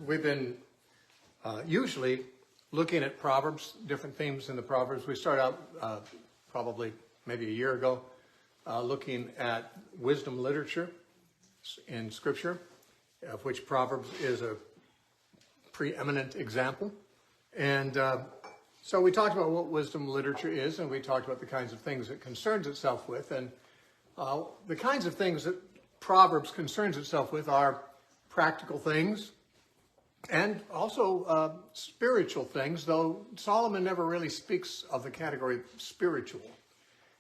We've been usually looking at Proverbs, different themes in the Proverbs. We start out probably maybe a year ago looking at wisdom literature in Scripture, of which Proverbs is a preeminent example. And so we talked about what wisdom literature is, and we talked about the kinds of things it concerns itself with. And the kinds of things that Proverbs concerns itself with are practical things and also spiritual things, though Solomon never really speaks of the category spiritual.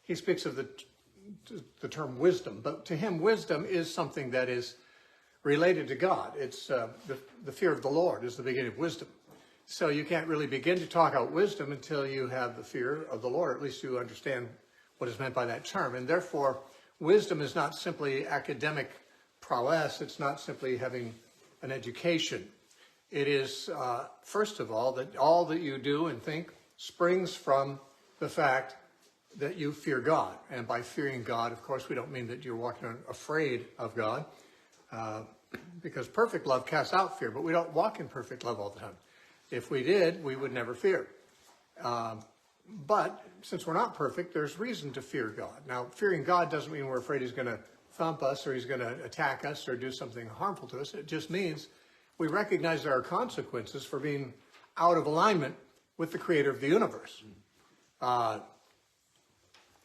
He speaks of the term wisdom, but to him wisdom is something that is related to God. It's the fear of the Lord is the beginning of wisdom. So you can't really begin to talk about wisdom until you have the fear of the Lord, or at least you understand what is meant by that term. And therefore, wisdom is not simply academic prowess. It's not simply having an education. It is, first of all that you do and think springs from the fact that you fear God. And by fearing God, of course, we don't mean that you're walking around afraid of God, because perfect love casts out fear, but we don't walk in perfect love all the time. If we did, we would never fear. But since we're not perfect, there's reason to fear God. Now, fearing God doesn't mean we're afraid he's going to thump us or he's going to attack us or do something harmful to us. It just means we recognize there are consequences for being out of alignment with the creator of the universe.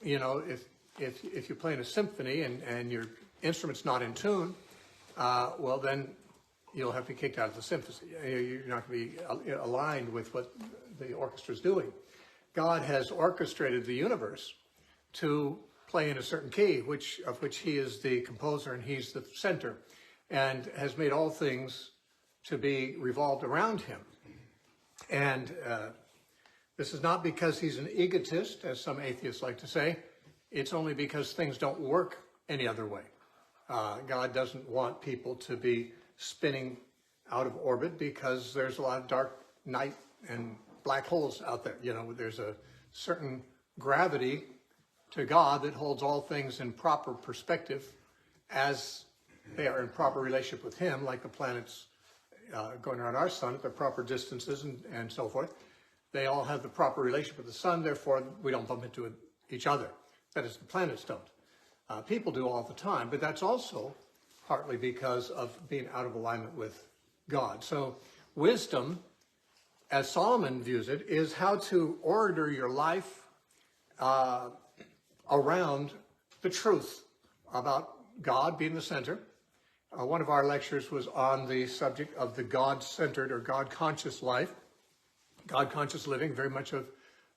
You know, if you're playing a symphony and your instrument's not in tune, well, then you'll have to be kicked out of the symphony. You're not going to be aligned with what the orchestra's doing. God has orchestrated the universe to play in a certain key, of which he is the composer and he's the center, and has made all things to be revolved around him. And this is not because he's an egotist, as some atheists like to say. It's only because things don't work any other way. God doesn't want people to be spinning out of orbit because there's a lot of dark night and black holes out there. You know, there's a certain gravity to God that holds all things in proper perspective as they are in proper relationship with him, like the planets going around our sun at their proper distances and so forth. They all have the proper relationship with the sun, therefore we don't bump into each other. That is, the planets don't. People do all the time, but that's also partly because of being out of alignment with God. So wisdom, as Solomon views it, is how to order your life around the truth about God being the center. One of our lectures was on the subject of the God-centered or God-conscious life. God-conscious living, very much of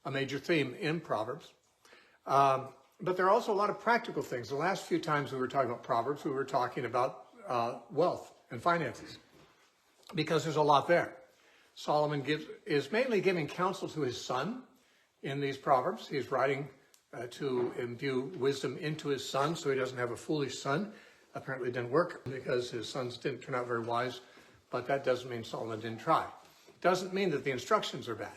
a major theme in Proverbs. But there are also a lot of practical things. The last few times we were talking about Proverbs, we were talking about wealth and finances, because there's a lot there. Solomon is mainly giving counsel to his son in these Proverbs. He's writing to imbue wisdom into his son so he doesn't have a foolish son. Apparently it didn't work because his sons didn't turn out very wise, but that doesn't mean Solomon didn't try. Doesn't mean that the instructions are bad.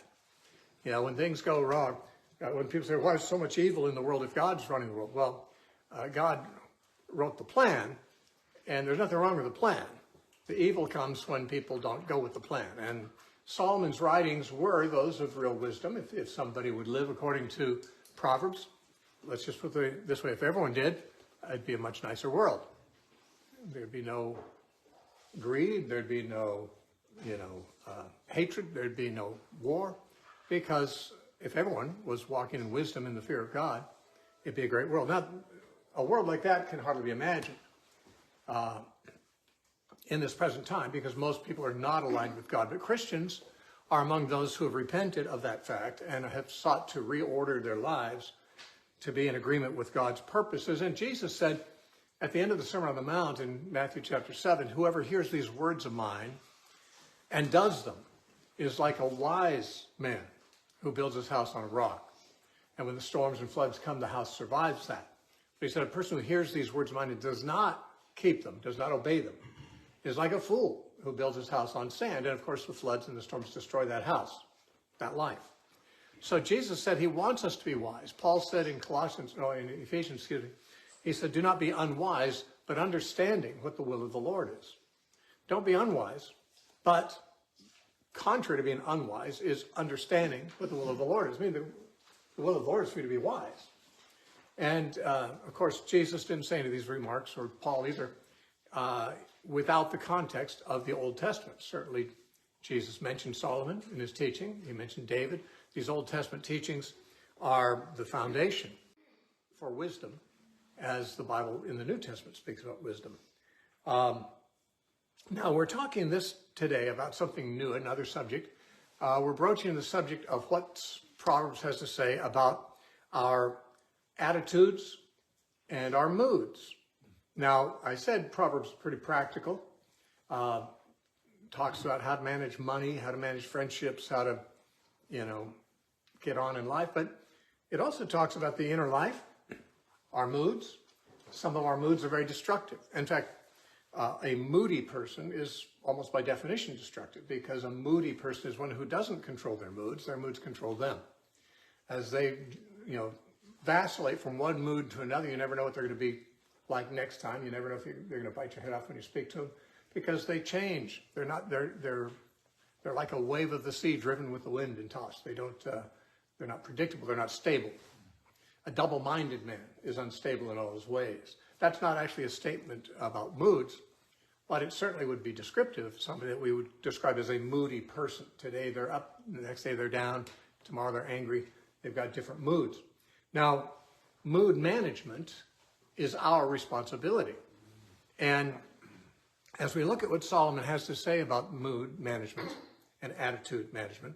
You know, when things go wrong, when people say, why is so much evil in the world if God's running the world? Well, God wrote the plan, and there's nothing wrong with the plan. The evil comes when people don't go with the plan. And Solomon's writings were those of real wisdom. If somebody would live according to Proverbs, let's just put it this way, if everyone did, it'd be a much nicer world. There'd be no greed, there'd be no, hatred, there'd be no war, because if everyone was walking in wisdom and the fear of God, it'd be a great world. Now, a world like that can hardly be imagined in this present time, because most people are not aligned with God. But Christians are among those who have repented of that fact and have sought to reorder their lives to be in agreement with God's purposes. And Jesus said at the end of the Sermon on the Mount in Matthew chapter 7, whoever hears these words of mine and does them is like a wise man who builds his house on a rock. And when the storms and floods come, the house survives that. But he said, a person who hears these words of mine and does not keep them, does not obey them, is like a fool who builds his house on sand. And of course, the floods and the storms destroy that house, that life. So Jesus said he wants us to be wise. Paul said in Ephesians, he said, do not be unwise, but understanding what the will of the Lord is. Don't be unwise, but contrary to being unwise is understanding what the will of the Lord is. I mean, the will of the Lord is for you to be wise. And, of course, Jesus didn't say any of these remarks, or Paul either, without the context of the Old Testament. Certainly, Jesus mentioned Solomon in his teaching. He mentioned David. These Old Testament teachings are the foundation for wisdom, as the Bible in the New Testament speaks about wisdom. Now, we're talking this today about something new, another subject. We're broaching the subject of what Proverbs has to say about our attitudes and our moods. Now, I said Proverbs is pretty practical. Talks about how to manage money, how to manage friendships, how to, get on in life. But it also talks about the inner life, our moods. Some of our moods are very destructive. In fact, a moody person is almost by definition destructive, because a moody person is one who doesn't control their moods control them. As they, vacillate from one mood to another, you never know what they're going to be like next time. You never know if they're going to bite your head off when you speak to them, because they change. They're like a wave of the sea driven with the wind and tossed. They're not predictable. They're not stable. A double-minded man is unstable in all his ways. That's not actually a statement about moods, but it certainly would be descriptive of somebody that we would describe as a moody person. Today they're up, the next day they're down, tomorrow they're angry. They've got different moods. Now, mood management is our responsibility. And as we look at what Solomon has to say about mood management and attitude management,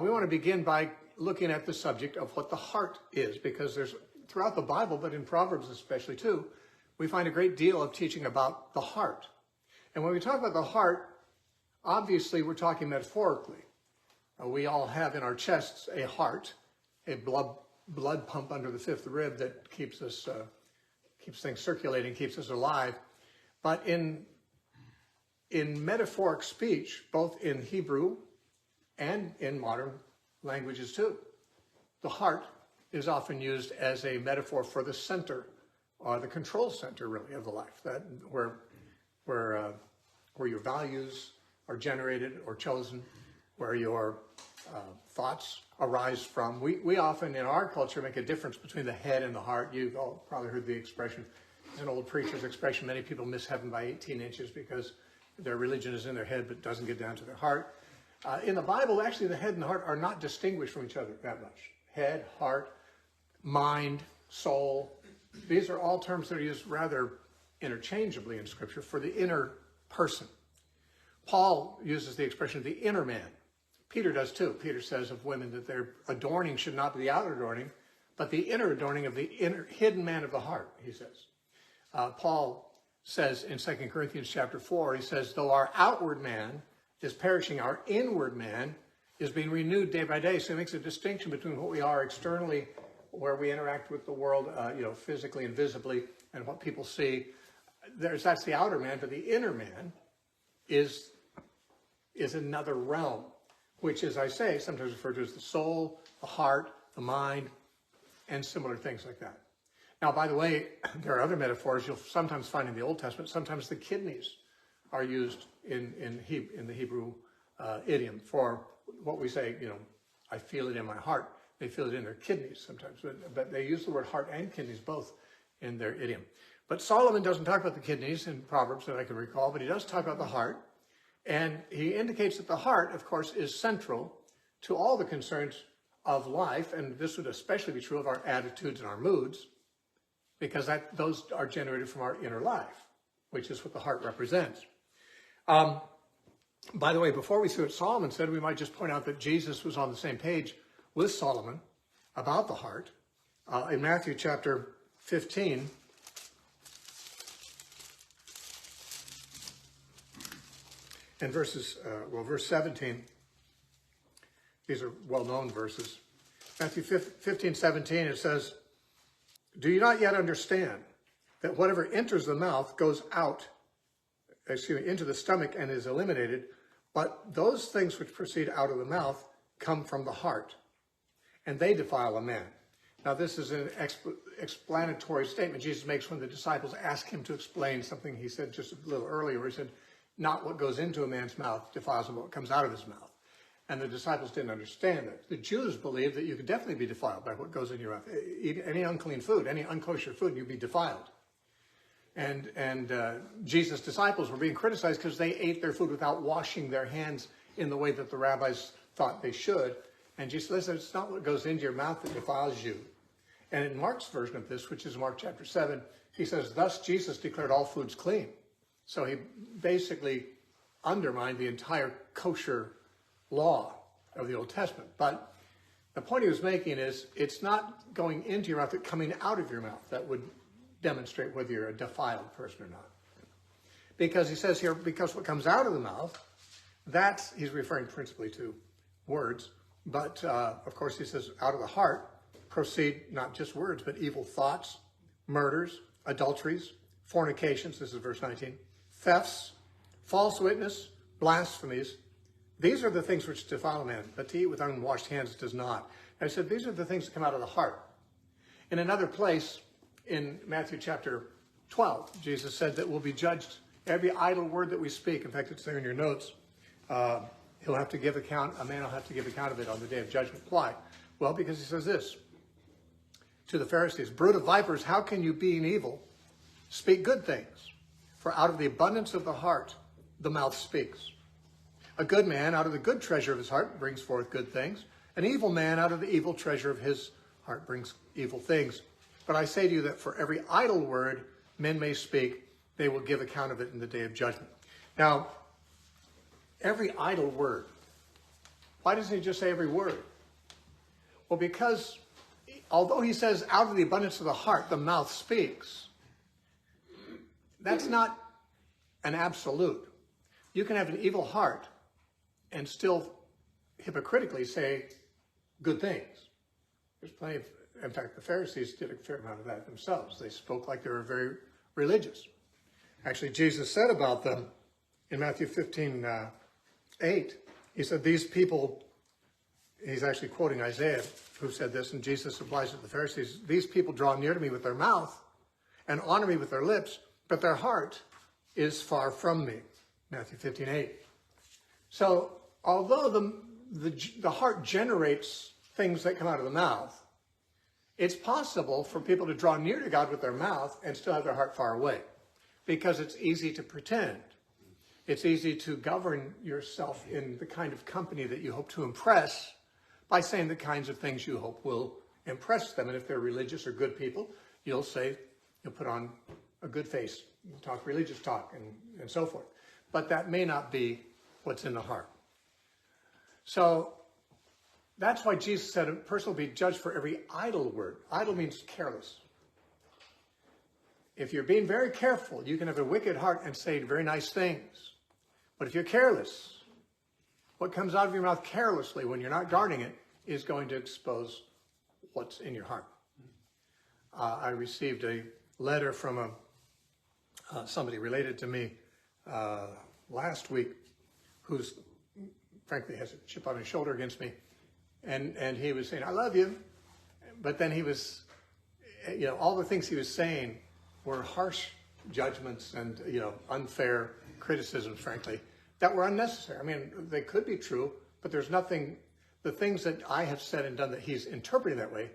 we want to begin by looking at the subject of what the heart is, because there's, throughout the Bible, but in Proverbs especially too, we find a great deal of teaching about the heart. And when we talk about the heart, obviously we're talking metaphorically. We all have in our chests a heart, a blood pump under the fifth rib that keeps us, keeps things circulating, keeps us alive. But in metaphoric speech, both in Hebrew and in modern languages too, the heart is often used as a metaphor for the center, or the control center, really, of the life, that where your values are generated or chosen, where your thoughts arise from. We often, in our culture, make a difference between the head and the heart. You've all probably heard the expression, it's an old preacher's expression, many people miss heaven by 18 inches because their religion is in their head but doesn't get down to their heart. In the Bible, actually, the head and the heart are not distinguished from each other that much. Head, heart, mind, soul. These are all terms that are used rather interchangeably in Scripture for the inner person. Paul uses the expression the inner man. Peter does too. Peter says of women that their adorning should not be the outer adorning, but the inner adorning of the inner hidden man of the heart, he says. Paul says in 2 Corinthians chapter 4, he says, though our outward man is perishing, our inward man is being renewed day by day. So he makes a distinction between what we are externally, where we interact with the world, physically and visibly, and what people see. That's the outer man, but the inner man is another realm, which, as I say, sometimes referred to as the soul, the heart, the mind, and similar things like that. Now, by the way, there are other metaphors you'll sometimes find in the Old Testament. Sometimes the kidneys are used in the Hebrew idiom for what we say, I feel it in my heart. They feel it in their kidneys sometimes, but they use the word heart and kidneys both in their idiom. But Solomon doesn't talk about the kidneys in Proverbs that I can recall, but he does talk about the heart. And he indicates that the heart, of course, is central to all the concerns of life, and this would especially be true of our attitudes and our moods, because those are generated from our inner life, which is what the heart represents. By the way, before we see what Solomon said, we might just point out that Jesus was on the same page with Solomon about the heart. In Matthew chapter 15, and verse 17, these are well-known verses. Matthew 15, 17, it says, do you not yet understand that whatever enters the mouth goes out, into the stomach and is eliminated, but those things which proceed out of the mouth come from the heart, and they defile a man. Now, this is an explanatory statement Jesus makes when the disciples ask him to explain something he said just a little earlier, where he said, not what goes into a man's mouth defiles him, but what comes out of his mouth. And the disciples didn't understand that. The Jews believed that you could definitely be defiled by what goes in your mouth. Eat any unclean food, any unkosher food, you'd be defiled. And Jesus' disciples were being criticized because they ate their food without washing their hands in the way that the rabbis thought they should. And Jesus said, listen, it's not what goes into your mouth that defiles you. And in Mark's version of this, which is Mark chapter 7, he says, thus Jesus declared all foods clean. So he basically undermined the entire kosher law of the Old Testament. But the point he was making is it's not going into your mouth, but coming out of your mouth that would demonstrate whether you're a defiled person or not. Because he says here, because what comes out of the mouth, that's, he's referring principally to words, but of course he says out of the heart proceed not just words, but evil thoughts, murders, adulteries, fornications, this is verse 19, thefts, false witness, blasphemies. These are the things which defile a man, but to eat with unwashed hands does not. And I said, these are the things that come out of the heart. In another place, in Matthew chapter 12, Jesus said that we'll be judged every idle word that we speak. In fact, it's there in your notes. He'll have to give account, a man will have to give account of it on the day of judgment. Why? Well, because he says this to the Pharisees, brood of vipers, how can you, being evil, speak good things? For out of the abundance of the heart, the mouth speaks. A good man out of the good treasure of his heart brings forth good things. An evil man out of the evil treasure of his heart brings evil things. But I say to you that for every idle word men may speak, they will give account of it in the day of judgment. Now, every idle word. Why doesn't he just say every word? Well, because although he says out of the abundance of the heart, the mouth speaks, that's not an absolute. You can have an evil heart and still hypocritically say good things. There's plenty of, in fact, the Pharisees did a fair amount of that themselves. They spoke like they were very religious. Actually, Jesus said about them in Matthew 15:8, he said, these people, he's actually quoting Isaiah, who said this, and Jesus applies it to the Pharisees, these people draw near to me with their mouth and honor me with their lips, but their heart is far from me. Matthew 15:8. So, although the heart generates things that come out of the mouth, it's possible for people to draw near to God with their mouth and still have their heart far away, because it's easy to pretend. It's easy to govern yourself in the kind of company that you hope to impress by saying the kinds of things you hope will impress them. And if they're religious or good people, you'll put on a good face, talk religious talk, and so forth. But that may not be what's in the heart. So that's why Jesus said a person will be judged for every idle word. Idle means careless. If you're being very careful, you can have a wicked heart and say very nice things. But if you're careless, what comes out of your mouth carelessly when you're not guarding it is going to expose what's in your heart. I received a letter from somebody related to me last week who's frankly has a chip on his shoulder against me. And he was saying, I love you. But then he was, all the things he was saying were harsh judgments and, unfair criticisms, frankly, that were unnecessary. I mean, they could be true, but there's nothing, the things that I have said and done that he's interpreting that way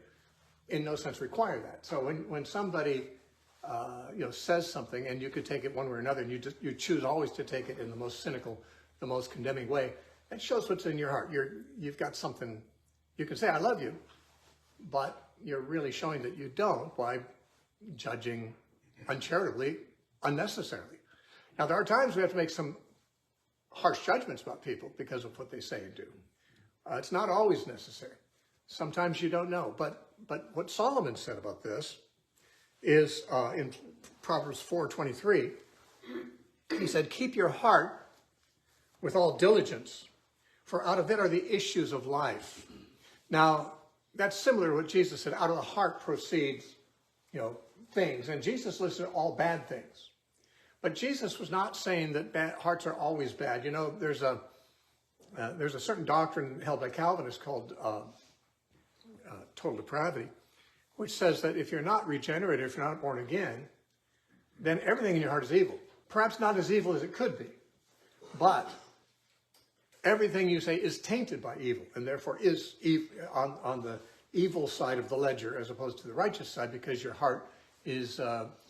in no sense require that. So when somebody, says something and you could take it one way or another, and you choose always to take it in the most cynical, the most condemning way, that shows what's in your heart. You've got something, you can say, I love you, but you're really showing that you don't by judging uncharitably, unnecessarily. Now, there are times we have to make some harsh judgments about people because of what they say and do. It's not always necessary. Sometimes you don't know. But what Solomon said about this is in Proverbs 4:23, he said, keep your heart with all diligence, for out of it are the issues of life. Now, that's similar to what Jesus said, out of the heart proceeds, things. And Jesus listed all bad things. But Jesus was not saying that bad hearts are always bad. There's a certain doctrine held by Calvinists called total depravity, which says that if you're not regenerated, if you're not born again, then everything in your heart is evil. Perhaps not as evil as it could be, but everything you say is tainted by evil, and therefore is on the evil side of the ledger as opposed to the righteous side, because your heart is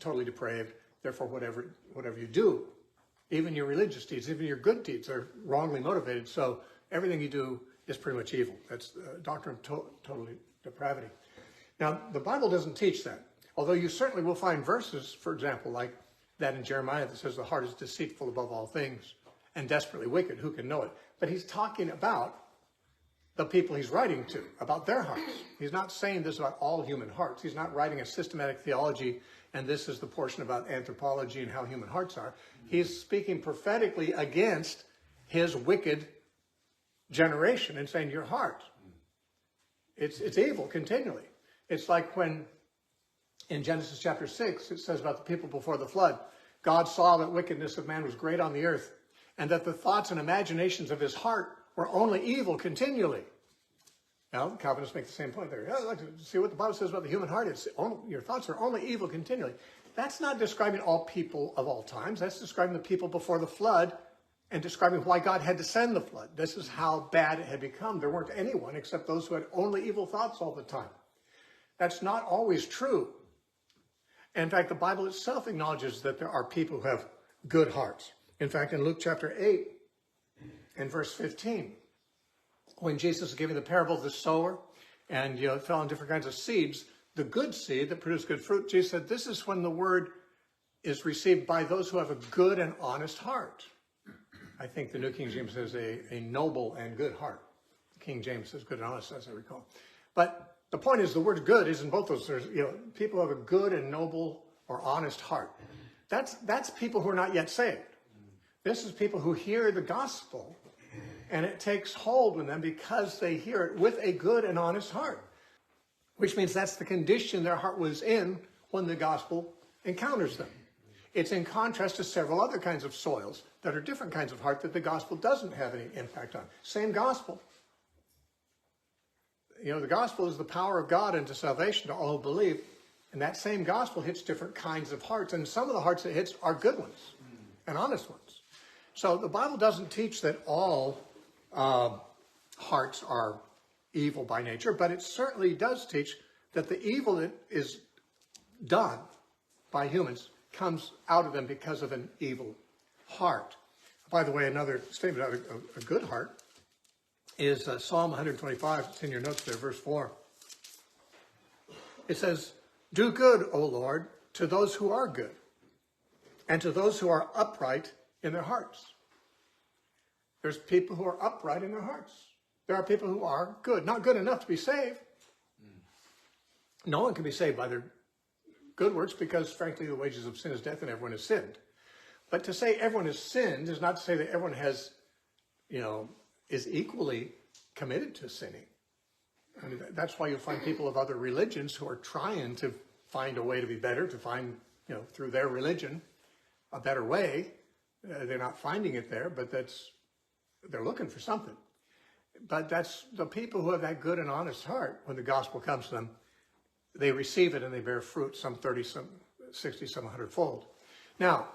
totally depraved. Therefore, whatever you do, even your religious deeds, even your good deeds, are wrongly motivated. So everything you do is pretty much evil. That's doctrine of total depravity. Now, the Bible doesn't teach that, although you certainly will find verses, for example, like that in Jeremiah that says the heart is deceitful above all things and desperately wicked. Who can know it? But he's talking about the people he's writing to, about their hearts. He's not saying this about all human hearts. He's not writing a systematic theology, and this is the portion about anthropology and how human hearts are. He's speaking prophetically against his wicked generation and saying, your heart, it's evil continually. It's like when in Genesis chapter 6, it says about the people before the flood, God saw that wickedness of man was great on the earth, and that the thoughts and imaginations of his heart were only evil continually. Now, Calvinists make the same point there. I'd like to see what the Bible says about the human heart. Your thoughts are only evil continually. That's not describing all people of all times. That's describing the people before the flood and describing why God had to send the flood. This is how bad it had become. There weren't anyone except those who had only evil thoughts all the time. That's not always true. In fact, the Bible itself acknowledges that there are people who have good hearts. In fact, in Luke chapter 8 and verse 15, when Jesus is giving the parable of the sower and it fell on different kinds of seeds, the good seed that produced good fruit, Jesus said, this is when the word is received by those who have a good and honest heart. I think the New King James says a noble and good heart. King James says good and honest, as I recall. But the point is, the word good is in both those. There's, people who have a good and noble or honest heart. That's people who are not yet saved. This is people who hear the gospel, and it takes hold in them because they hear it with a good and honest heart, which means that's the condition their heart was in when the gospel encounters them. It's in contrast to several other kinds of soils that are different kinds of heart that the gospel doesn't have any impact on. Same gospel. The gospel is the power of God into salvation to all who believe, and that same gospel hits different kinds of hearts, and some of the hearts it hits are good ones and honest ones. So the Bible doesn't teach that all hearts are evil by nature, but it certainly does teach that the evil that is done by humans comes out of them because of an evil heart. By the way, another statement about a good heart is Psalm 125. It's in your notes there, verse 4. It says, do good, O Lord, to those who are good, and to those who are upright in their hearts. There's people who are upright in their hearts. There are people who are good, not good enough to be saved. No one can be saved by their good works because, frankly, the wages of sin is death and everyone has sinned. But to say everyone has sinned is not to say that everyone has, is equally committed to sinning. I mean, that's why you'll find people of other religions who are trying to find a way to be better, to find, through their religion, a better way. They're not finding it there, but they're looking for something. But that's the people who have that good and honest heart. When the gospel comes to them, they receive it and they bear fruit, some 30, some 60, some 100-fold. Now,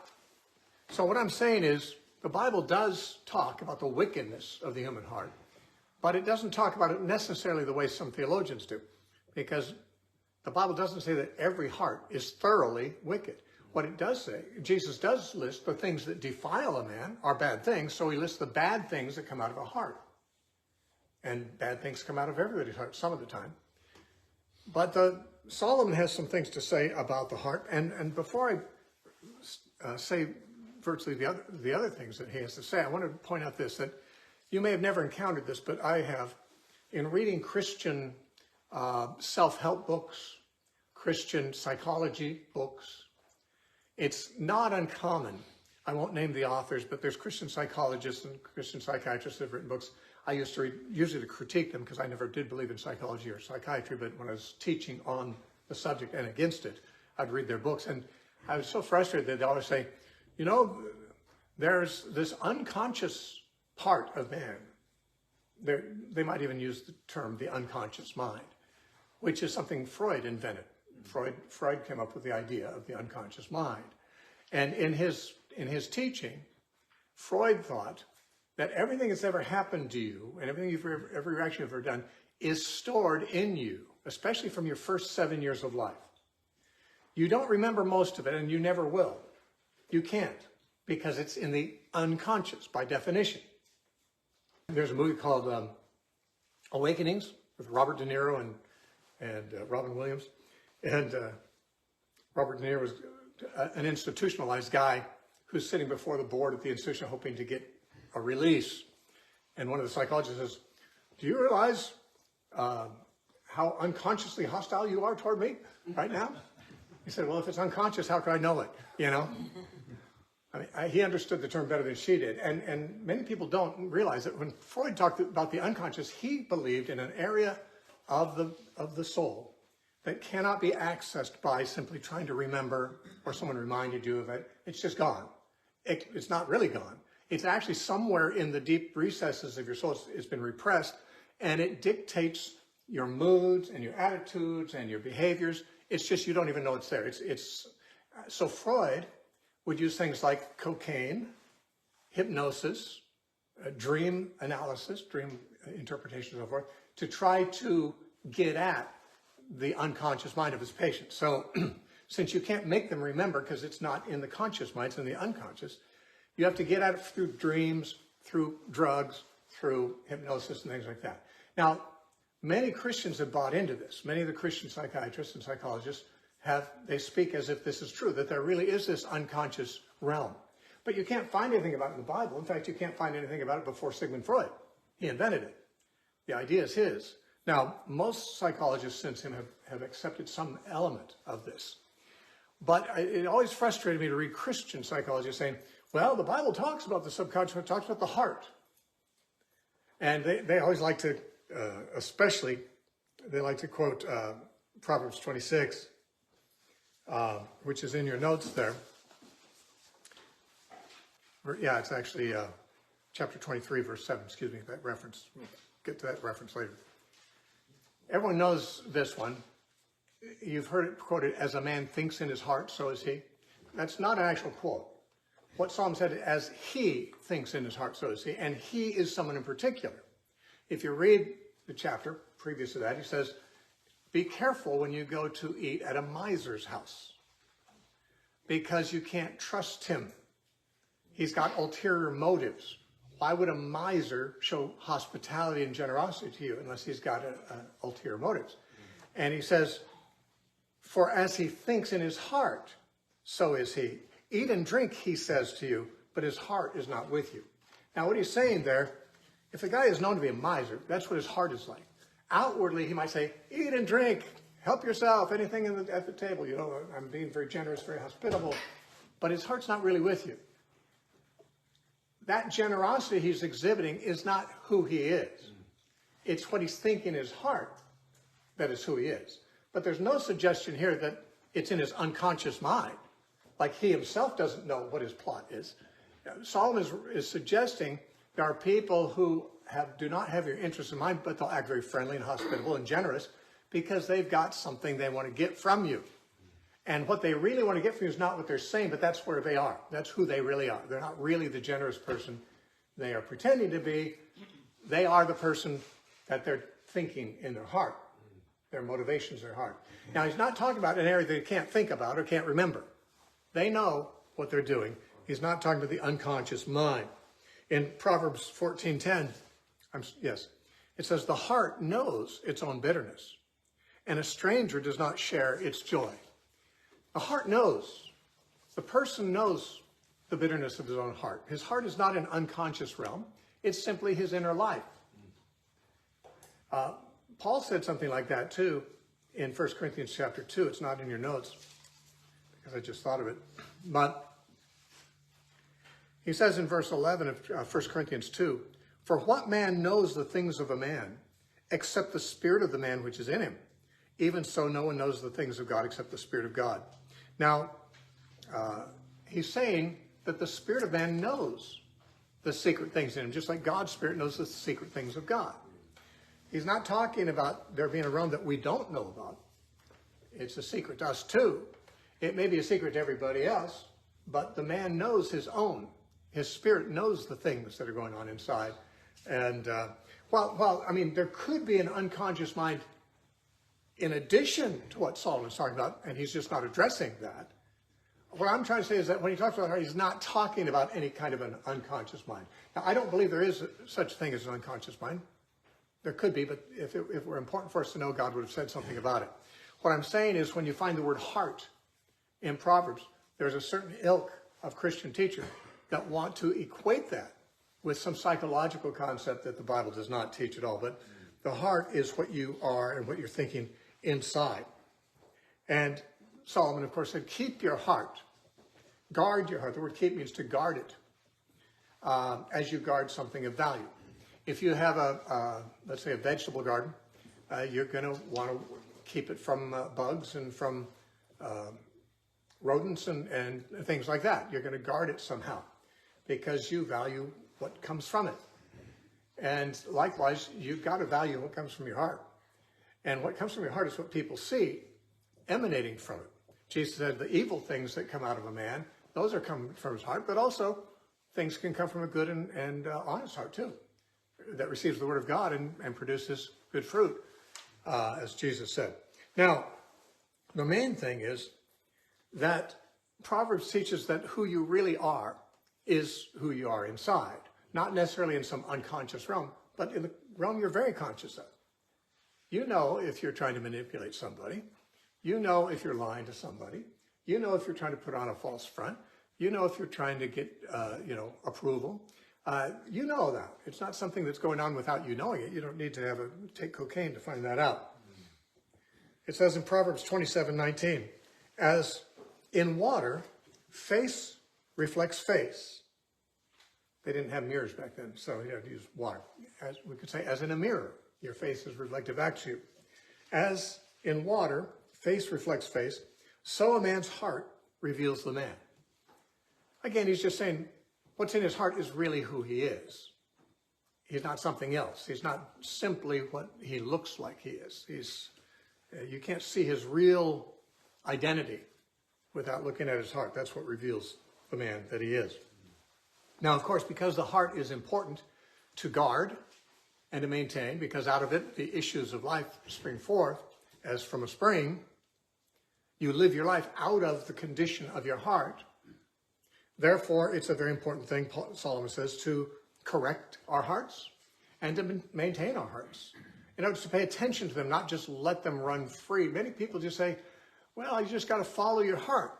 so what I'm saying is the Bible does talk about the wickedness of the human heart, but it doesn't talk about it necessarily the way some theologians do, because the Bible doesn't say that every heart is thoroughly wicked. What it does say, Jesus does list the things that defile a man are bad things, so he lists the bad things that come out of a heart. And bad things come out of everybody's heart some of the time. But Solomon has some things to say about the heart, and before I say virtually the other things that he has to say, I want to point out this, that you may have never encountered this, but I have. In reading Christian self-help books, Christian psychology books, it's not uncommon. I won't name the authors, but there's Christian psychologists and Christian psychiatrists that have written books. I used to read, usually to critique them because I never did believe in psychology or psychiatry, but when I was teaching on the subject and against it, I'd read their books. And I was so frustrated that they always say, there's this unconscious part of man. They might even use the term the unconscious mind. which is something Freud invented. Freud came up with the idea of the unconscious mind. And in his teaching, Freud thought that everything that's ever happened to you and every reaction you've ever done is stored in you, especially from your first 7 years of life. You don't remember most of it, and you never will. You can't, because it's in the unconscious by definition. There's a movie called Awakenings with Robert De Niro and Robin Williams. And Robert De Niro was an institutionalized guy who's sitting before the board at the institution hoping to get a release. And one of the psychologists says, "Do you realize how unconsciously hostile you are toward me right now?" He said, "Well, if it's unconscious, how could I know it, you know?" I mean, he understood the term better than she did. And many people don't realize that when Freud talked about the unconscious, he believed in an area of the soul that cannot be accessed by simply trying to remember or someone reminded you of it. It's just gone. It's not really gone. It's actually somewhere in the deep recesses of your soul. It's been repressed, and it dictates your moods and your attitudes and your behaviors. It's just you don't even know it's there. So Freud would use things like cocaine, hypnosis, dream analysis, dream interpretation, and so forth, to try to get at the unconscious mind of his patient. So since you can't make them remember because it's not in the conscious mind, it's in the unconscious, you have to get at it through dreams, through drugs, through hypnosis and things like that. Now, many Christians have bought into this. Many of the Christian psychiatrists and psychologists they speak as if this is true, that there really is this unconscious realm. But you can't find anything about it in the Bible. In fact, you can't find anything about it before Sigmund Freud. He invented it. The idea is his. Now, most psychologists since him have accepted some element of this. But it always frustrated me to read Christian psychologists saying, well, the Bible talks about the subconscious, it talks about the heart. And they always like to, they like to quote Proverbs 26, which is in your notes there. Yeah, it's actually chapter 23, verse 7, excuse me, that reference. We'll get to that reference later. Everyone knows this one. You've heard it quoted, as a man thinks in his heart, so is he. That's not an actual quote. What Psalm said, as he thinks in his heart, so is he. And he is someone in particular. If you read the chapter previous to that, he says, be careful when you go to eat at a miser's house, because you can't trust him. He's got ulterior motives. Why would a miser show hospitality and generosity to you unless he's got ulterior motives? And he says, for as he thinks in his heart, so is he. Eat and drink, he says to you, but his heart is not with you. Now, what he's saying there, if the guy is known to be a miser, that's what his heart is like. Outwardly, he might say, eat and drink, help yourself, anything at the table. You know, I'm being very generous, very hospitable. But his heart's not really with you. That generosity he's exhibiting is not who he is. It's what he's thinking in his heart that is who he is. But there's no suggestion here that it's in his unconscious mind, like he himself doesn't know what his plot is. Solomon is suggesting there are people who do not have your interests in mind, but they'll act very friendly and hospitable and generous because they've got something they want to get from you. And what they really want to get from you is not what they're saying, but that's where they are. That's who they really are. They're not really the generous person they are pretending to be. They are the person that they're thinking in their heart. Their motivations, their heart. Now, he's not talking about an area they can't think about or can't remember. They know what they're doing. He's not talking about the unconscious mind. In Proverbs 14:10, it says, the heart knows its own bitterness, and a stranger does not share its joy. The heart knows. The person knows the bitterness of his own heart. His heart is not an unconscious realm. It's simply his inner life. Paul said something like that too in 1 Corinthians chapter 2. It's not in your notes because I just thought of it. But he says in verse 11 of 1 Corinthians 2, for what man knows the things of a man except the spirit of the man which is in him? Even so, no one knows the things of God except the Spirit of God. Now, he's saying that the Spirit of man knows the secret things in him, just like God's Spirit knows the secret things of God. He's not talking about there being a realm that we don't know about. It's a secret to us too. It may be a secret to everybody else, but the man knows his own. His spirit knows the things that are going on inside. And while I mean, there could be an unconscious mind in addition to what Solomon's talking about, and he's just not addressing that. What I'm trying to say is that when he talks about heart, he's not talking about any kind of an unconscious mind. Now, I don't believe there is such a thing as an unconscious mind. There could be, but if it were important for us to know, God would have said something about it. What I'm saying is when you find the word heart in Proverbs, there's a certain ilk of Christian teachers that want to equate that with some psychological concept that the Bible does not teach at all. But the heart is what you are and what you're thinking inside. And Solomon, of course, said, keep your heart. Guard your heart. The word keep means to guard it as you guard something of value. If you have let's say, a vegetable garden, you're going to want to keep it from bugs and from rodents and things like that. You're going to guard it somehow because you value what comes from it. And likewise, you've got to value what comes from your heart. And what comes from your heart is what people see emanating from it. Jesus said the evil things that come out of a man, those are coming from his heart, but also things can come from a good and honest heart too, that receives the word of God and produces good fruit, as Jesus said. Now, the main thing is that Proverbs teaches that who you really are is who you are inside, not necessarily in some unconscious realm, but in the realm you're very conscious of. You know if you're trying to manipulate somebody. You know if you're lying to somebody. You know if you're trying to put on a false front. You know if you're trying to get, approval. You know that. It's not something that's going on without you knowing it. You don't need to take cocaine to find that out. It says in Proverbs 27:19, as in water, face reflects face. They didn't have mirrors back then, so you had to use water. As we could say, as in a mirror, your face is reflective back to you. As in water, face reflects face, so a man's heart reveals the man. Again, he's just saying what's in his heart is really who he is. He's not something else. He's not simply what he looks like he is. You can't see his real identity without looking at his heart. That's what reveals the man that he is. Now, of course, because the heart is important to guard and to maintain, because out of it the issues of life spring forth, as from a spring, you live your life out of the condition of your heart. Therefore, it's a very important thing, Solomon says, to correct our hearts and to maintain our hearts. In other words, to pay attention to them, not just let them run free. Many people just say, well, you just got to follow your heart.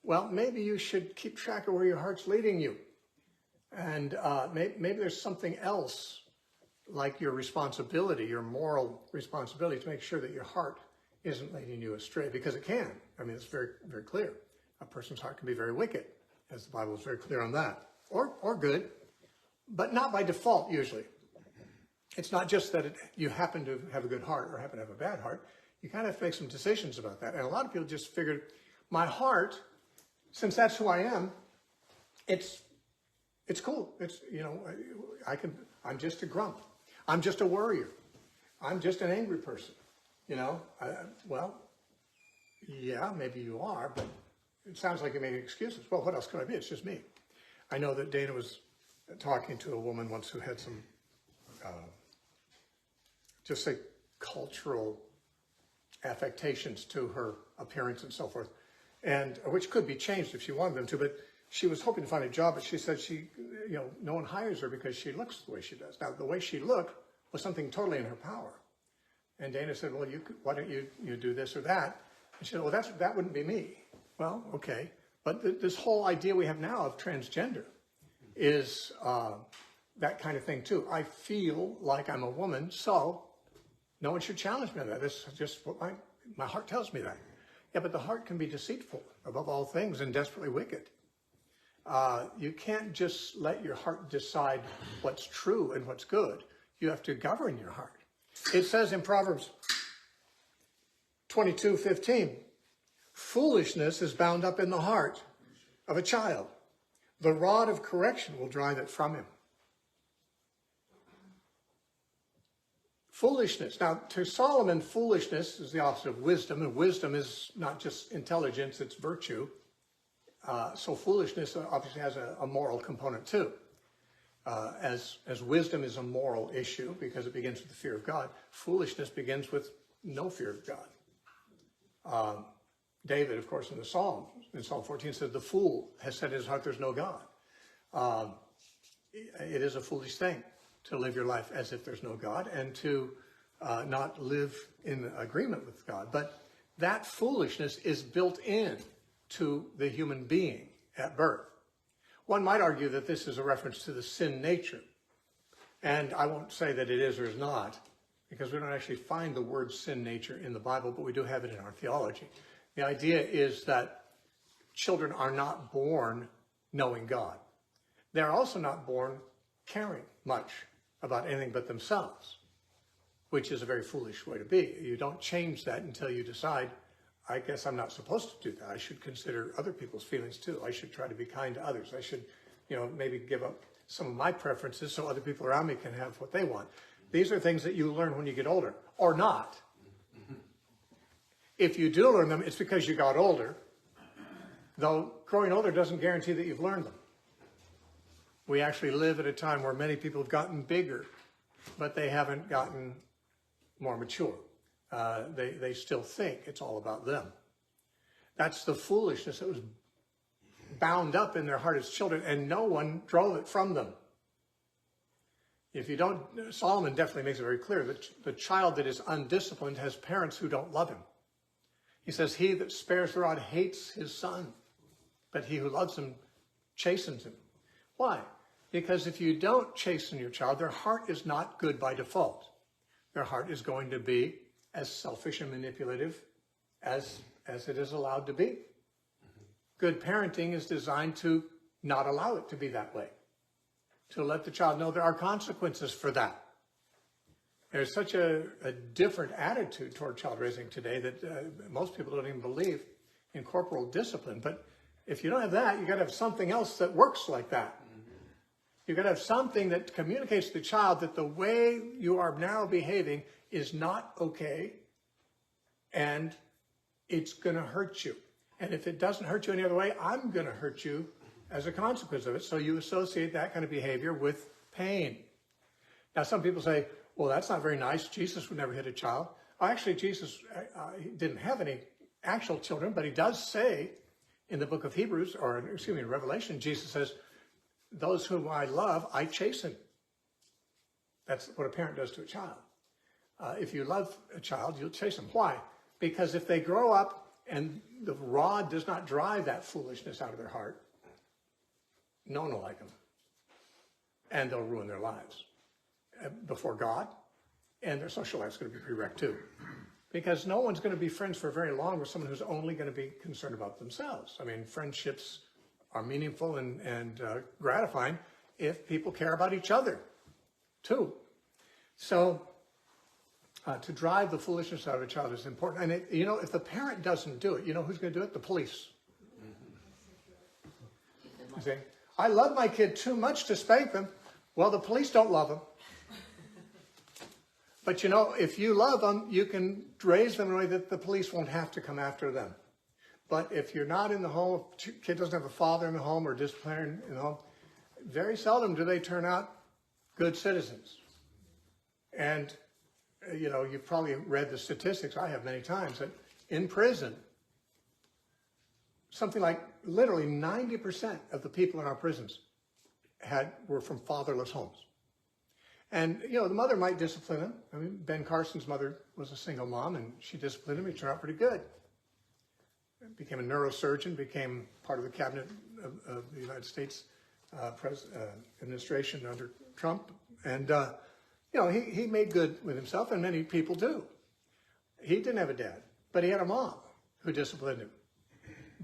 Well, maybe you should keep track of where your heart's leading you. And maybe there's something else, like your responsibility, your moral responsibility, to make sure that your heart isn't leading you astray, because it can. I mean, it's very, very clear. A person's heart can be very wicked, as the Bible is very clear on that, or good, but not by default usually. It's not just that you happen to have a good heart or happen to have a bad heart. You kind of have to make some decisions about that. And a lot of people just figured, my heart, since that's who I am, it's cool. It's, I'm just a grump. I'm just a worrier. I'm just an angry person. Well, yeah, maybe you are, but it sounds like you're making excuses. Well, what else could I be? It's just me. I know that Dana was talking to a woman once who had some, just say, cultural affectations to her appearance and so forth, and which could be changed if she wanted them to, but she was hoping to find a job, but she said no one hires her because she looks the way she does. Now, the way she looked was something totally in her power. And Dana said, well, why don't you do this or that? And she said, well, that wouldn't be me. Well, okay. But this whole idea we have now of transgender is that kind of thing too. I feel like I'm a woman, so no one should challenge me on that. This is just what my heart tells me that. Yeah, but the heart can be deceitful above all things and desperately wicked. You can't just let your heart decide what's true and what's good. You have to govern your heart. It says in Proverbs 22:15, foolishness is bound up in the heart of a child. The rod of correction will drive it from him. Foolishness. Now, to Solomon, foolishness is the opposite of wisdom, and wisdom is not just intelligence, it's virtue. So foolishness obviously has a moral component too. As wisdom is a moral issue because it begins with the fear of God, foolishness begins with no fear of God. David, of course, in Psalm 14 says, the fool has said in his heart there's no God. It is a foolish thing to live your life as if there's no God and to not live in agreement with God. But that foolishness is built in to the human being at birth. One might argue that this is a reference to the sin nature. And I won't say that it is or is not, because we don't actually find the word sin nature in the Bible, but we do have it in our theology. The idea is that children are not born knowing God. They're also not born caring much about anything but themselves, which is a very foolish way to be. You don't change that until you decide, I guess I'm not supposed to do that. I should consider other people's feelings too. I should try to be kind to others. I should, maybe give up some of my preferences so other people around me can have what they want. These are things that you learn when you get older, or not. If you do learn them, it's because you got older, though growing older doesn't guarantee that you've learned them. We actually live at a time where many people have gotten bigger, but they haven't gotten more mature. They still think it's all about them. That's the foolishness that was bound up in their heart as children, and no one drove it from them. If you don't, Solomon definitely makes it very clear that the child that is undisciplined has parents who don't love him. He says, he that spares the rod hates his son, but he who loves him chastens him. Why? Because if you don't chasten your child, their heart is not good by default. Their heart is going to be as selfish and manipulative as it is allowed to be. Good parenting is designed to not allow it to be that way, to let the child know there are consequences for that. There's such a different attitude toward child raising today that most people don't even believe in corporal discipline. But if you don't have that, you've got to have something else that works like that. You've got to have something that communicates to the child that the way you are now behaving is not okay, and it's going to hurt you. And if it doesn't hurt you any other way, I'm going to hurt you as a consequence of it. So you associate that kind of behavior with pain. Now, some people say, well, that's not very nice. Jesus would never hit a child. Well, actually, Jesus he didn't have any actual children, but he does say in the book of Hebrews, in Revelation, Jesus says, those whom I love, I chasten. That's what a parent does to a child. If you love a child, you'll chasten them. Why? Because if they grow up and the rod does not drive that foolishness out of their heart, no one will like them. And they'll ruin their lives before God, and their social life's going to be pretty wrecked too. Because no one's going to be friends for very long with someone who's only going to be concerned about themselves. I mean, friendships are meaningful and gratifying if people care about each other too. So to drive the foolishness out of a child is important. And if the parent doesn't do it, you know who's going to do it? The police. You see, I love my kid too much to spank them. Well, the police don't love them. But if you love them, you can raise them in a way that the police won't have to come after them. But if you're not in the home, if a kid doesn't have a father in the home or disciplinarian in the home, very seldom do they turn out good citizens. And, you've probably read the statistics, I have many times, that in prison, something like literally 90% of the people in our prisons were from fatherless homes. And, the mother might discipline him. I mean, Ben Carson's mother was a single mom, and she disciplined him. He turned out pretty good. Became a neurosurgeon, became part of the cabinet of the United States administration under Trump. And, he made good with himself, and many people do. He didn't have a dad, but he had a mom who disciplined him.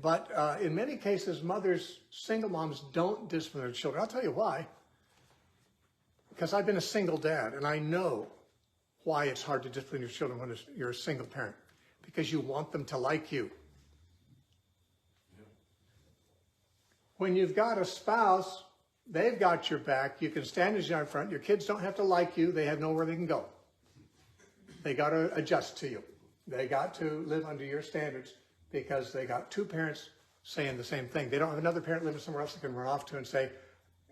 But in many cases, single moms don't discipline their children. I'll tell you why. Because I've been a single dad, and I know why it's hard to discipline your children when you're a single parent. Because you want them to like you. When you've got a spouse, they've got your back. You can stand as you are in front. Your kids don't have to like you. They have nowhere they can go. They got to adjust to you. They got to live under your standards because they got two parents saying the same thing. They don't have another parent living somewhere else they can run off to and say,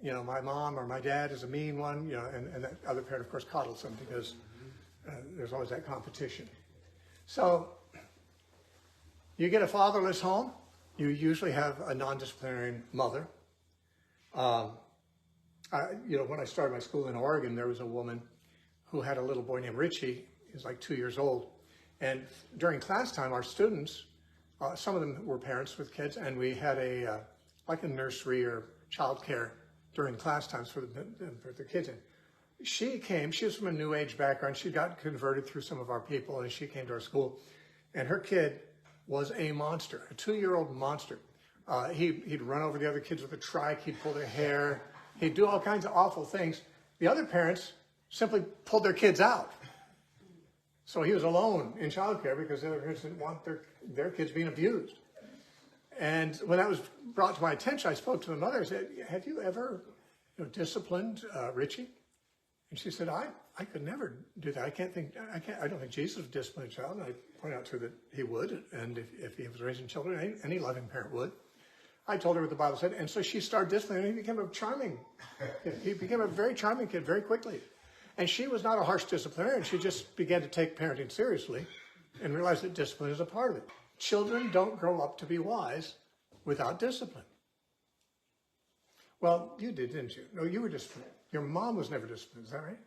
you know, my mom or my dad is a mean one, you know, and that other parent, of course, coddles them because there's always that competition. So you get a fatherless home, you usually have a non-disciplinarian mother. You know, when I started my school in Oregon, there was a woman who had a little boy named Richie. He was like 2 years old. And during class time, our students, some of them were parents with kids, and we had like a nursery or childcare during class times for the kids. And she was from a New Age background. She got converted through some of our people, and she came to our school. And her kid was a monster, a 2-year-old monster. He'd run over the other kids with a trike. He'd pull their hair. He'd do all kinds of awful things. The other parents simply pulled their kids out. So he was alone in childcare because the other parents didn't want their kids being abused. And when that was brought to my attention, I spoke to the mother and said, have you ever disciplined Richie? And she said, I could never do that. I don't think Jesus would discipline a child. And I pointed out to her that he would, and if he was raising children, any loving parent would. I told her what the Bible said, and so she started disciplining, and he became a very charming kid very quickly. And she was not a harsh disciplinarian. She just began to take parenting seriously and realized that discipline is a part of it. Children don't grow up to be wise without discipline. Well, you did, didn't you? No, you were disciplined. Your mom was never disciplined, is that right?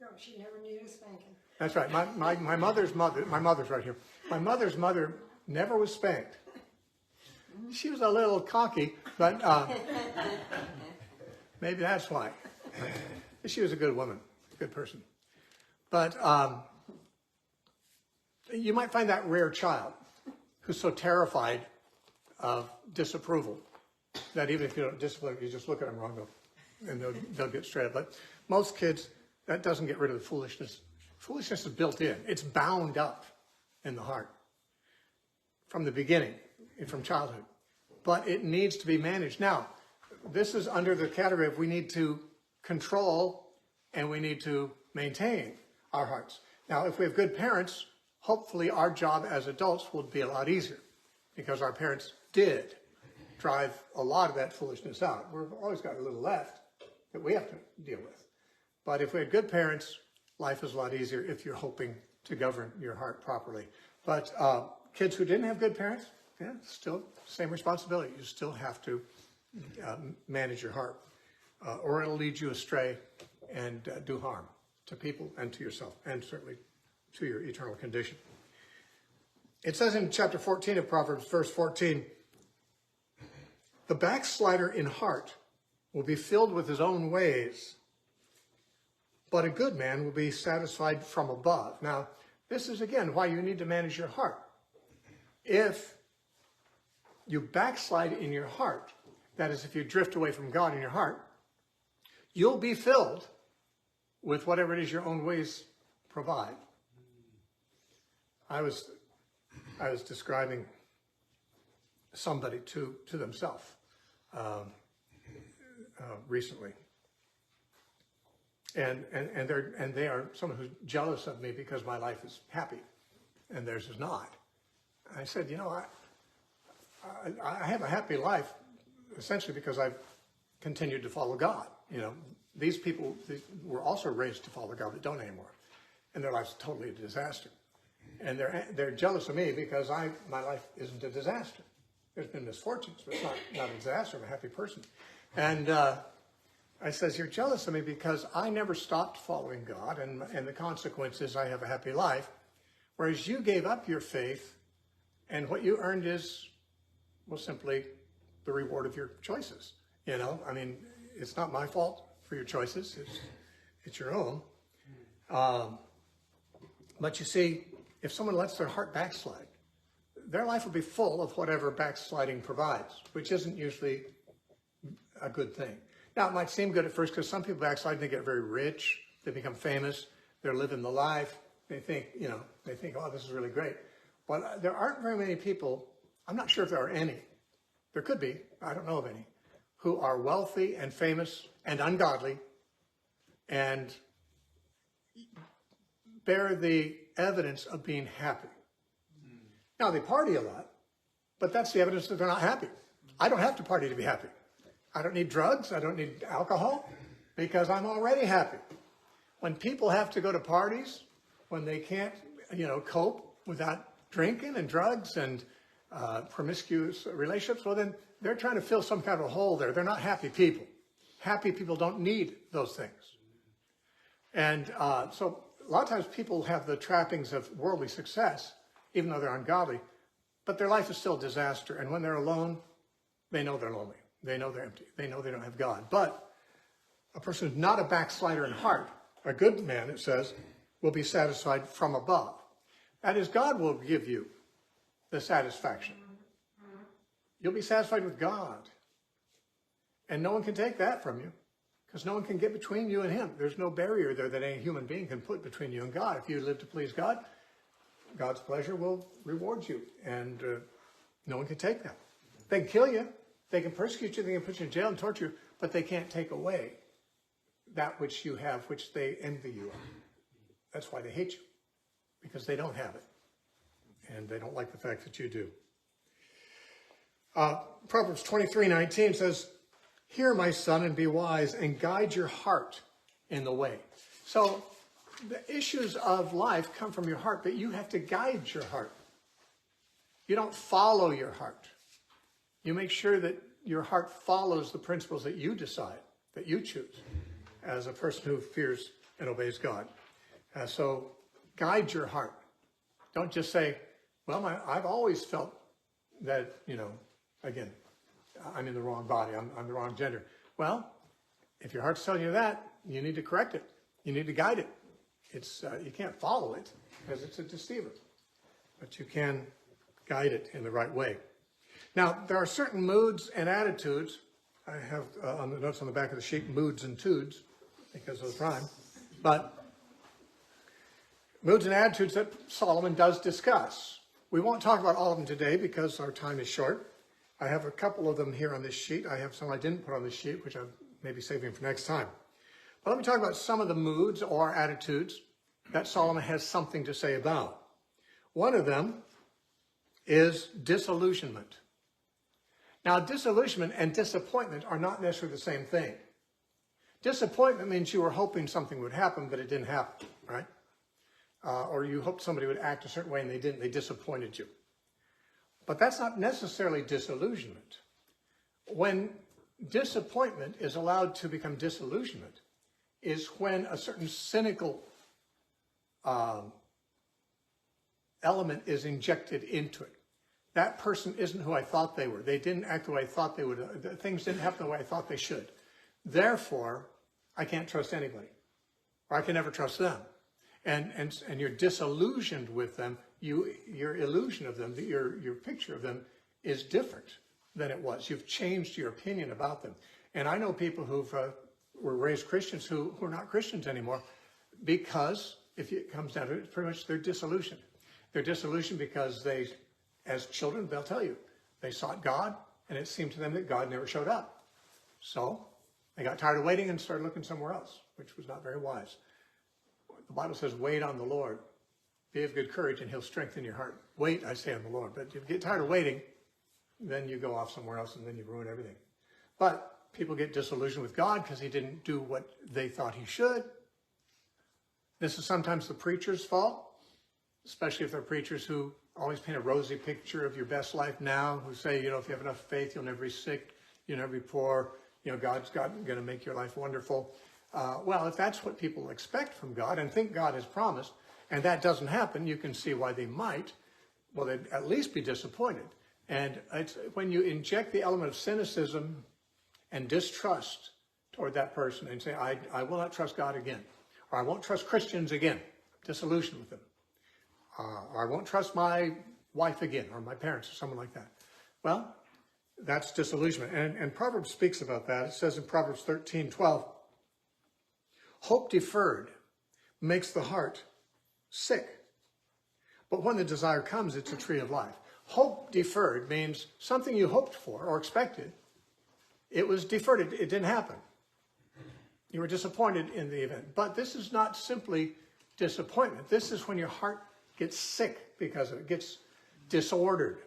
No, she never needed a spanking. That's right. My mother's right here. My mother's mother never was spanked. She was a little cocky, but maybe that's why. She was a good woman, a good person. But you might find that rare child who's so terrified of disapproval that even if you don't discipline, you just look at them wrong and they'll get straight up. But most kids, that doesn't get rid of the foolishness. Foolishness is built in. It's bound up in the heart from the beginning, from childhood. But it needs to be managed. Now, this is under the category of we need to control and we need to maintain our hearts. Now, if we have good parents, hopefully our job as adults will be a lot easier because our parents did drive a lot of that foolishness out. We've always got a little left that we have to deal with. But if we had good parents, life is a lot easier if you're hoping to govern your heart properly. But kids who didn't have good parents, yeah, still same responsibility. You still have to manage your heart, or it'll lead you astray and do harm to people and to yourself, and certainly to your eternal condition. It says in chapter 14 of Proverbs, verse 14, the backslider in heart will be filled with his own ways, but a good man will be satisfied from above. Now, this is, again, why you need to manage your heart. If you backslide in your heart, that is, if you drift away from God in your heart, you'll be filled with whatever it is your own ways provide. I was describing somebody to themselves recently, and they are someone who's jealous of me because my life is happy and theirs is not. I said, I have a happy life essentially because I've continued to follow God. These people were also raised to follow God, but don't anymore, and their life's totally a disaster. And they're jealous of me because my life isn't a disaster. There's been misfortunes, but it's not a disaster. I'm a happy person. And I says, you're jealous of me because I never stopped following God, and the consequence is I have a happy life, whereas you gave up your faith, and what you earned is, well, simply the reward of your choices. It's not my fault for your choices. It's your own. But you see, if someone lets their heart backslide, their life will be full of whatever backsliding provides, which isn't usually a good thing. Now, it might seem good at first because some people backslide and they get very rich, they become famous, they're living the life, they think, oh, this is really great. But there aren't very many people, I'm not sure if there are any, there could be, I don't know of any, who are wealthy and famous and ungodly and bear the evidence of being happy. Now, they party a lot, but that's the evidence that they're not happy. I don't have to party to be happy. I don't need drugs. I don't need alcohol because I'm already happy. When people have to go to parties, when they can't, cope without drinking and drugs and promiscuous relationships, well, then they're trying to fill some kind of a hole there. They're not happy people. Happy people don't need those things. And so a lot of times people have the trappings of worldly success, even though they're ungodly, but their life is still a disaster. And when they're alone, they know they're lonely. They know they're empty. They know they don't have God. But a person who's not a backslider in heart, a good man, it says, will be satisfied from above. That is, God will give you the satisfaction. You'll be satisfied with God. And no one can take that from you because no one can get between you and him. There's no barrier there that any human being can put between you and God. If you live to please God, God's pleasure will reward you. And no one can take that. They can kill you. They can persecute you. They can put you in jail and torture you. But they can't take away that which you have, which they envy you of. That's why they hate you. Because they don't have it. And they don't like the fact that you do. Proverbs 23:19 says, "Hear, my son, and be wise, and guide your heart in the way." So the issues of life come from your heart, but you have to guide your heart. You don't follow your heart. You make sure that your heart follows the principles that you decide, that you choose, as a person who fears and obeys God. So guide your heart. Don't just say, well, I've always felt that, again, I'm in the wrong body, I'm the wrong gender. Well, if your heart's telling you that, you need to correct it. You need to guide it. It's you can't follow it because it's a deceiver, but you can guide it in the right way. Now, there are certain moods and attitudes. I have on the notes on the back of the sheet, moods and tudes, because those rhyme. But moods and attitudes that Solomon does discuss. We won't talk about all of them today because our time is short. I have a couple of them here on this sheet. I have some I didn't put on this sheet, which I'm maybe saving for next time. But let me talk about some of the moods or attitudes that Solomon has something to say about. One of them is disillusionment. Now, disillusionment and disappointment are not necessarily the same thing. Disappointment means you were hoping something would happen, but it didn't happen, right? Or you hoped somebody would act a certain way and they didn't. They disappointed you. But that's not necessarily disillusionment. When disappointment is allowed to become disillusionment is when a certain cynical element is injected into it. That person isn't who I thought they were. They didn't act the way I thought they would. Things didn't happen the way I thought they should. Therefore, I can't trust anybody. Or I can never trust them. And you're disillusioned with them. Your illusion of them, your picture of them is different than it was. You've changed your opinion about them. And I know people who were raised Christians who are not Christians anymore because, if it comes down to it, pretty much they're disillusioned. They're disillusioned because they, as children, they'll tell you, they sought God, and it seemed to them that God never showed up. So they got tired of waiting and started looking somewhere else, which was not very wise. The Bible says, wait on the Lord. Be of good courage, and he'll strengthen your heart. Wait, I say, on the Lord. But if you get tired of waiting, then you go off somewhere else, and then you ruin everything. But people get disillusioned with God because he didn't do what they thought he should. This is sometimes the preacher's fault, especially if they're preachers who always paint a rosy picture of your best life now, who say, if you have enough faith, you'll never be sick, you'll never be poor, God's going to make your life wonderful. Well, if that's what people expect from God and think God has promised, and that doesn't happen, you can see why they might. Well, they'd at least be disappointed. And it's when you inject the element of cynicism and distrust toward that person and say, I will not trust God again, or I won't trust Christians again, disillusioned with them, or I won't trust my wife again, or my parents, or someone like that. Well, that's disillusionment. And Proverbs speaks about that. It says in Proverbs 13:12, hope deferred makes the heart sick, but when the desire comes, it's a tree of life. Hope deferred means something you hoped for or expected. It was deferred. It didn't happen. You were disappointed in the event. But this is not simply disappointment. This is when your heart gets sick because of it, gets disordered.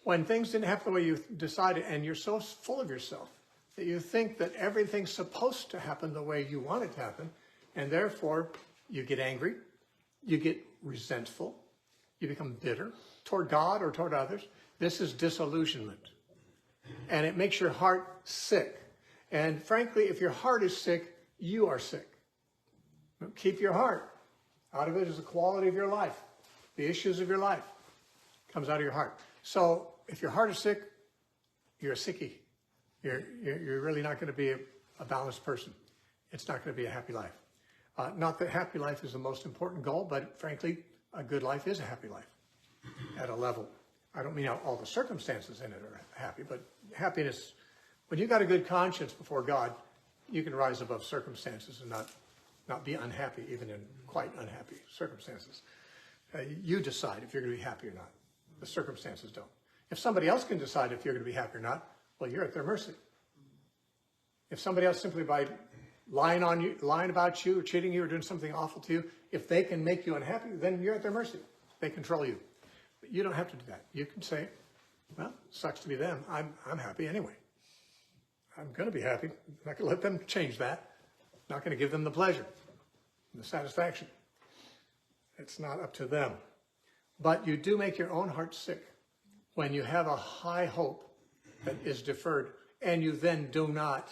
When things didn't happen the way you decided, and you're so full of yourself that you think that everything's supposed to happen the way you want it to happen, and therefore you get angry, you get resentful, you become bitter toward God or toward others. This is disillusionment. And it makes your heart sick. And frankly, if your heart is sick, you are sick. Keep your heart. Out of it is the quality of your life. The issues of your life comes out of your heart. So if your heart is sick, you're a sickie. You're really not going to be a balanced person. It's not going to be a happy life. Not that happy life is the most important goal, but frankly, a good life is a happy life at a level. I don't mean all the circumstances in it are happy, but happiness, when you got a good conscience before God, you can rise above circumstances and not be unhappy, even in quite unhappy circumstances. You decide if you're going to be happy or not. The circumstances don't. If somebody else can decide if you're going to be happy or not, well, you're at their mercy. If somebody else simply by lying about you, or cheating you, or doing something awful to you, if they can make you unhappy, then you're at their mercy. They control you. But you don't have to do that. You can say, well, sucks to be them. I'm happy anyway. I'm going to be happy. I'm not going to let them change that. I'm not going to give them the pleasure, the satisfaction. It's not up to them. But you do make your own heart sick when you have a high hope that is deferred, and you then do not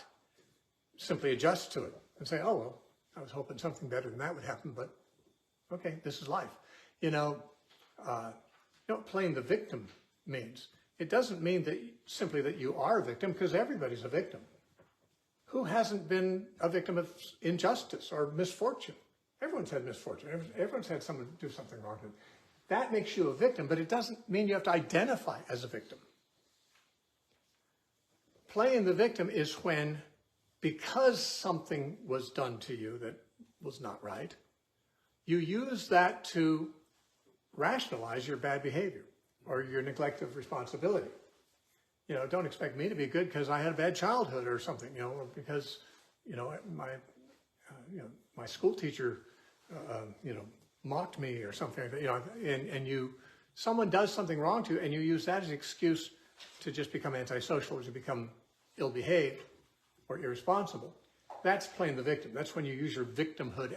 simply adjust to it and say, oh, well, I was hoping something better than that would happen, but okay, this is life. You know what playing the victim means. It doesn't mean that simply that you are a victim, because everybody's a victim. Who hasn't been a victim of injustice or misfortune? Everyone's had misfortune. Everyone's had someone do something wrong to them. That makes you a victim, but it doesn't mean you have to identify as a victim. Playing the victim is when, because something was done to you that was not right, you use that to rationalize your bad behavior or your neglect of responsibility. You know, don't expect me to be good because I had a bad childhood or something, or because, my school teacher, mocked me or something like that, someone does something wrong to you and you use that as an excuse to just become antisocial or to become ill-behaved or irresponsible. That's playing the victim. That's when you use your victimhood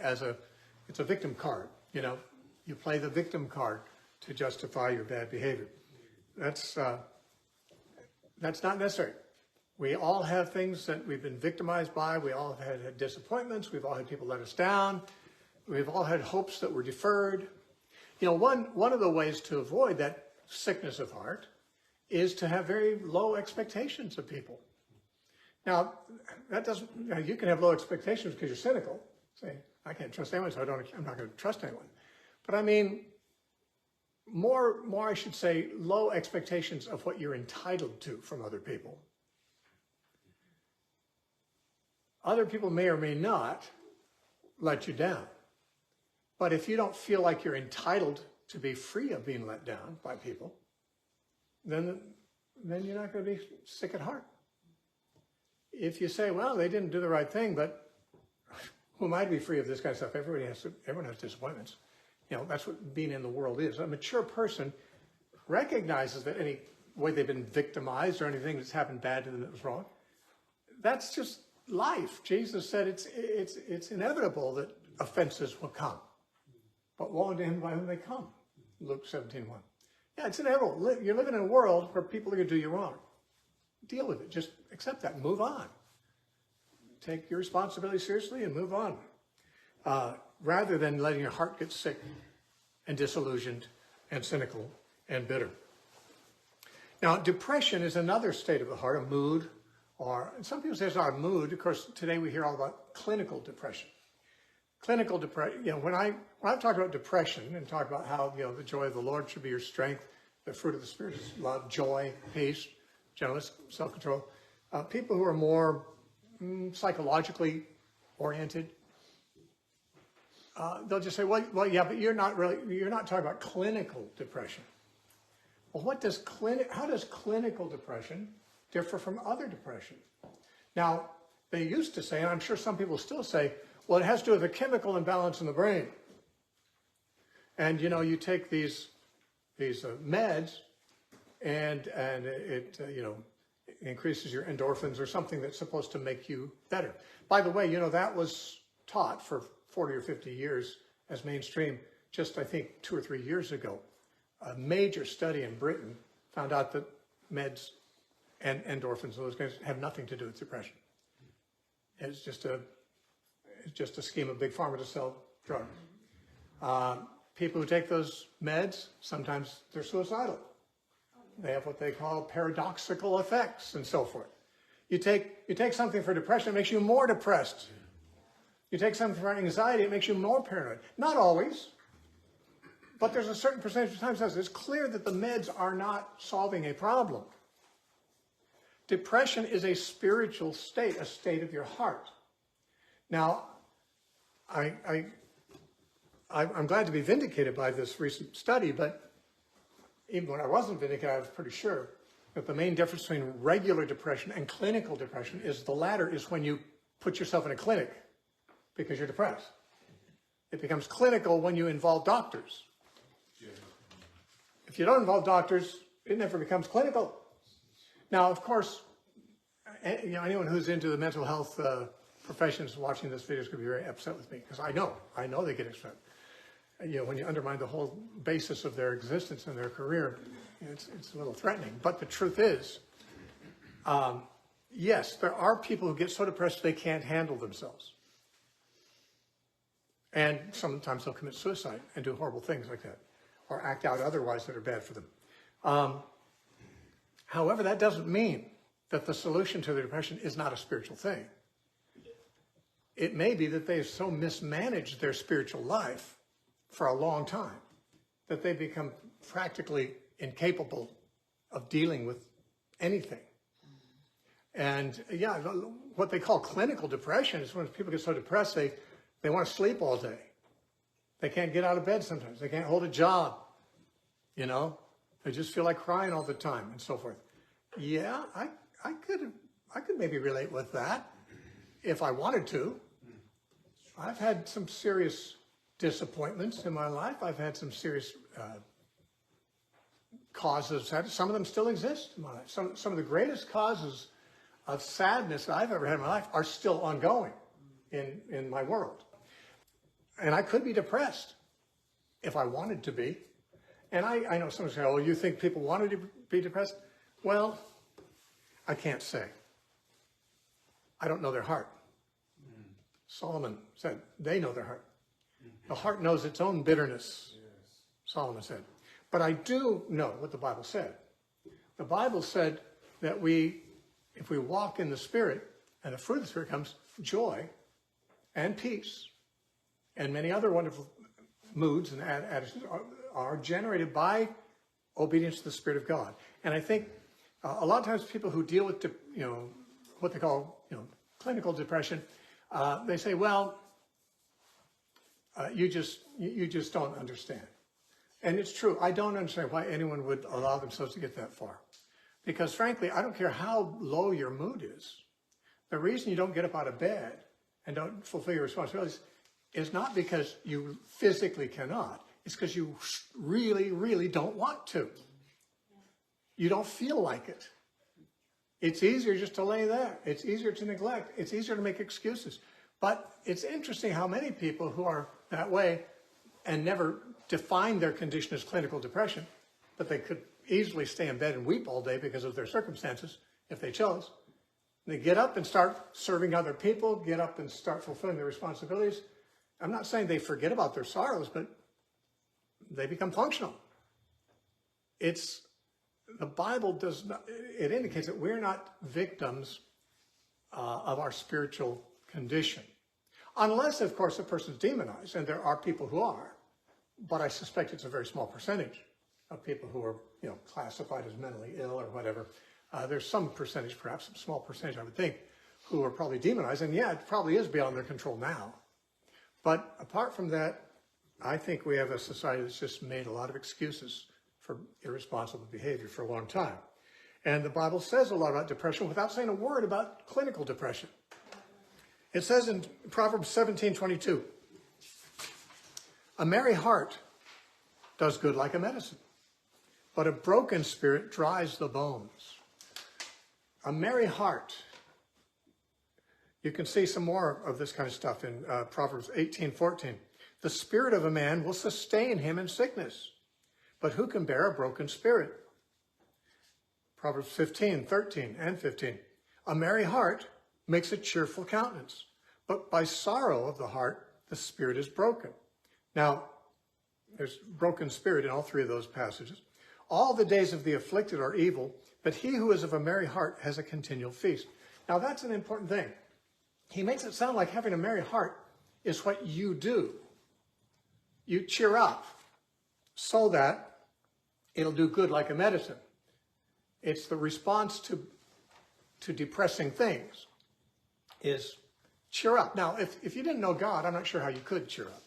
it's a victim card, You play the victim card to justify your bad behavior. That's not necessary. We all have things that we've been victimized by. We all have had disappointments. We've all had people let us down. We've all had hopes that were deferred. One of the ways to avoid that sickness of heart is to have very low expectations of people. Now, you can have low expectations because you're cynical, saying, I can't trust anyone, so I'm not going to trust anyone. But I mean, more I should say, low expectations of what you're entitled to from other people. Other people may or may not let you down. But if you don't feel like you're entitled to be free of being let down by people, then you're not going to be sick at heart. If you say, well, they didn't do the right thing, but who am I to be free of this kind of stuff? Everyone has disappointments. That's what being in the world is. A mature person recognizes that any way they've been victimized or anything that's happened bad to them that was wrong, that's just life. Jesus said it's inevitable that offenses will come. But woe unto him by whom they come. Luke 17:1. Yeah, it's inevitable. You're living in a world where people are going to do you wrong. Deal with it. Just accept that and move on. Take your responsibility seriously and move on. Rather than letting your heart get sick and disillusioned and cynical and bitter. Now, depression is another state of the heart, a mood, and some people say it's not a mood. Of course, today we hear all about clinical depression. Clinical depression, when I talk about depression and talk about how, the joy of the Lord should be your strength, the fruit of the Spirit is love, joy, peace, gentleness, self-control. People who are more psychologically oriented, they'll just say, well, yeah, but you're not talking about clinical depression. Well, how does clinical depression differ from other depression? Now, they used to say, and I'm sure some people still say, well, it has to do with a chemical imbalance in the brain. And, you know, you take these meds and it, you know, increases your endorphins or something that's supposed to make you better. By the way, you know, that was taught for 40 or 50 years as mainstream just, I think, 2 or 3 years ago. A major study in Britain found out that meds and endorphins, those guys, have nothing to do with depression. It's just a scheme of Big Pharma to sell drugs. People who take those meds, sometimes they're suicidal. They have what they call paradoxical effects and so forth. You take something for depression, it makes you more depressed. You take something for anxiety, it makes you more paranoid. Not always, but there's a certain percentage of times it's clear that the meds are not solving a problem. Depression is a spiritual state, a state of your heart. Now, I'm glad to be vindicated by this recent study, but even when I wasn't vindicated, I was pretty sure that the main difference between regular depression and clinical depression is the latter is when you put yourself in a clinic because you're depressed. It becomes clinical when you involve doctors. If you don't involve doctors, it never becomes clinical. Now, of course, you know, anyone who's into the mental health professions watching this video is going to be very upset with me because I know they get upset. You know, when you undermine the whole basis of their existence and their career, it's a little threatening. But the truth is, yes, there are people who get so depressed they can't handle themselves. And sometimes they'll commit suicide and do horrible things like that, or act out otherwise that are bad for them. However, that doesn't mean that the solution to their depression is not a spiritual thing. It may be that they've so mismanaged their spiritual life for a long time that they become practically incapable of dealing with anything. And yeah, what they call clinical depression is when people get so depressed they want to sleep all day. They can't get out of bed sometimes. They can't hold a job. You know, they just feel like crying all the time and so forth. Yeah, I could maybe relate with that if I wanted to. I've had some serious disappointments in my life. I've had some serious causes. Some of them still exist in my life. Some of the greatest causes of sadness I've ever had in my life are still ongoing in my world. And I could be depressed if I wanted to be. And I know someone say, oh, you think people wanted to be depressed? Well, I can't say. I don't know their heart. Solomon said, they know their heart. The heart knows its own bitterness, Solomon said. But I do know what the Bible said. The Bible said that if we walk in the Spirit, and the fruit of the Spirit comes joy and peace, and many other wonderful moods and attitudes are generated by obedience to the Spirit of God. And I think a lot of times people who deal with, what they call, clinical depression, they say, well, you just don't understand. And it's true. I don't understand why anyone would allow themselves to get that far. Because frankly, I don't care how low your mood is. The reason you don't get up out of bed and don't fulfill your responsibilities is not because you physically cannot. It's because you really, really don't want to. You don't feel like it. It's easier just to lay there. It's easier to neglect. It's easier to make excuses. But it's interesting how many people who are that way and never define their condition as clinical depression, but they could easily stay in bed and weep all day because of their circumstances, if they chose. They get up and start serving other people, get up and start fulfilling their responsibilities. I'm not saying they forget about their sorrows, but they become functional. The Bible does not, it indicates that we're not victims of our spiritual condition. Unless, of course, a person's demonized, and there are people who are, but I suspect it's a very small percentage of people who are, classified as mentally ill or whatever. There's some percentage, perhaps some small percentage, I would think, who are probably demonized, and yeah, it probably is beyond their control now. But apart from that, I think we have a society that's just made a lot of excuses for irresponsible behavior for a long time. And the Bible says a lot about depression without saying a word about clinical depression. It says in Proverbs 17:22, a merry heart does good like a medicine, but a broken spirit dries the bones. A merry heart. You can see some more of this kind of stuff in Proverbs 18:14. The spirit of a man will sustain him in sickness, but who can bear a broken spirit? Proverbs 15:13 and 15. A merry heart makes a cheerful countenance, but by sorrow of the heart, the spirit is broken. Now, there's broken spirit in all three of those passages. All the days of the afflicted are evil, but he who is of a merry heart has a continual feast. Now, that's an important thing. He makes it sound like having a merry heart is what you do. You cheer up so that it'll do good like a medicine. It's the response to depressing things is cheer up. Now, if you didn't know God, I'm not sure how you could cheer up.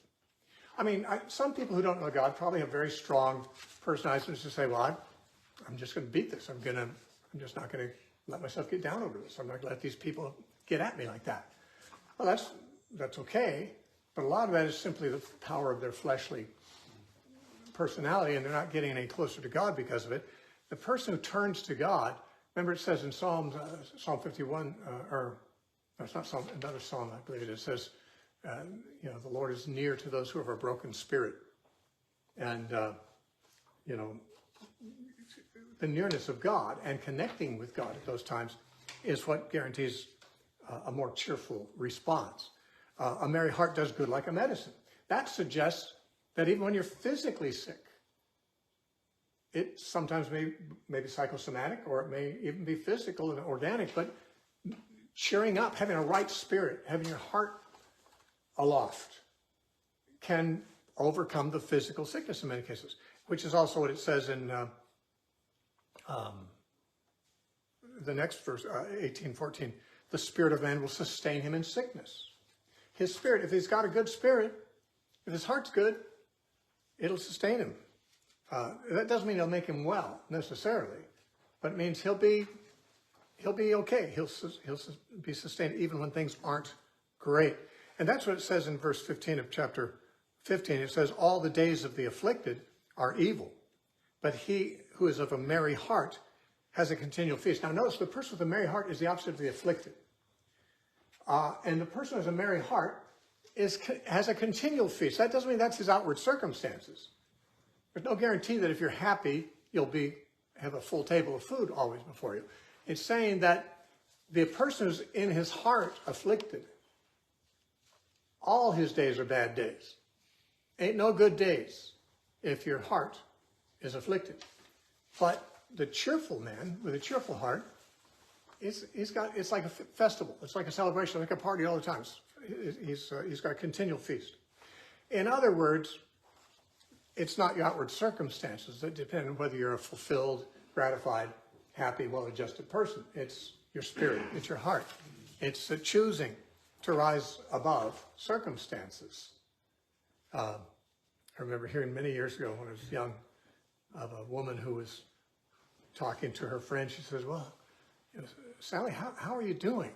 I mean, some people who don't know God probably have very strong personalities to say, well, I'm just going to beat this. I'm just not going to let myself get down over this. I'm not going to let these people get at me like that. Well, that's okay, but a lot of that is simply the power of their fleshly personality, and they're not getting any closer to God because of it. The person who turns to God, remember it says in Psalm 51, or it's not Psalm, another Psalm, I believe it is, says, the Lord is near to those who have a broken spirit. And, the nearness of God and connecting with God at those times is what guarantees a more cheerful response. A merry heart does good like a medicine. That suggests that even when you're physically sick, it sometimes may be psychosomatic, or it may even be physical and organic, but cheering up, having a right spirit, having your heart aloft can overcome the physical sickness in many cases, which is also what it says in the next verse, 18:14. The spirit of man will sustain him in sickness. His spirit, if he's got a good spirit, if his heart's good, it'll sustain him. That doesn't mean it'll make him well necessarily, but it means he'll be okay. He'll be sustained even when things aren't great. And that's what it says in verse 15 of chapter 15. It says, all the days of the afflicted are evil, but he who is of a merry heart has a continual feast. Now notice the person with a merry heart is the opposite of the afflicted. And the person who has a merry heart has a continual feast. That doesn't mean that's his outward circumstances. There's no guarantee that if you're happy, you'll have a full table of food always before you. It's saying that the person who's in his heart afflicted, all his days are bad days. Ain't no good days if your heart is afflicted. But the cheerful man with a cheerful heart, it's like a festival. It's like a celebration, like a party all the time. He's got a continual feast. In other words, it's not your outward circumstances that depend on whether you're a fulfilled, gratified, happy, well-adjusted person. It's your spirit. It's your heart. It's the choosing to rise above circumstances. I remember hearing many years ago when I was young of a woman who was talking to her friend. She says, well, Sally, how are you doing?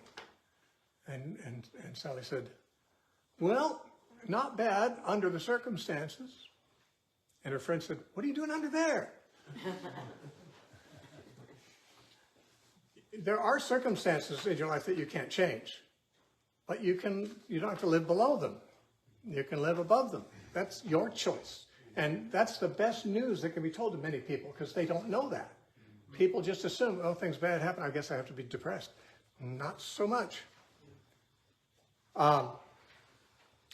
And Sally said, well, not bad under the circumstances. And her friend said, what are you doing under there? There are circumstances in your life that you can't change, but you don't have to live below them. You can live above them. That's your choice. And that's the best news that can be told to many people because they don't know that. People just assume, oh, things bad happen, I guess I have to be depressed. Not so much.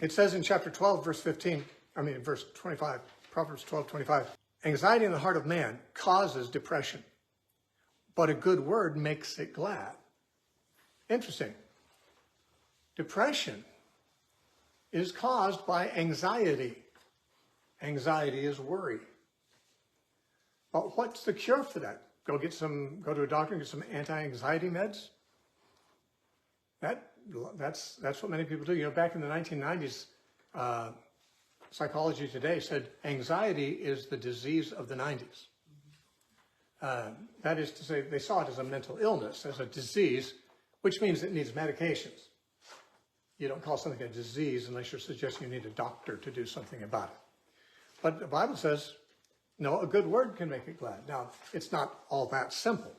It says in chapter 12, verse 25, Proverbs 12:25, anxiety in the heart of man causes depression, but a good word makes it glad. Interesting. Depression is caused by anxiety. Anxiety is worry. But what's the cure for that? Go to a doctor and get some anti-anxiety meds? That's what many people do. Back in the 1990s, Psychology Today said anxiety is the disease of the 90s. That is to say, they saw it as a mental illness, as a disease, which means it needs medications. You don't call something a disease unless you're suggesting you need a doctor to do something about it. But the Bible says No, a good word can make it glad. Now, it's not all that simple.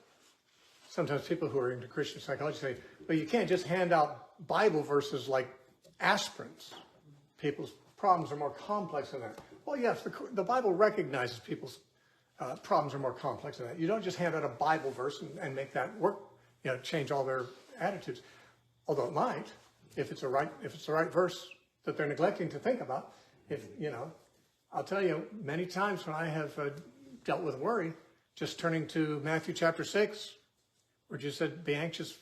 Sometimes people who are into Christian psychology say, well, you can't just hand out Bible verses like aspirins. People's problems are more complex than that. Well, yes, the Bible recognizes people's problems are more complex than that. You don't just hand out a Bible verse and make that work, change all their attitudes. Although it might, if it's the right verse that they're neglecting to think about. I'll tell you, many times when I have dealt with worry, just turning to Matthew chapter 6, where Jesus said, be anxious,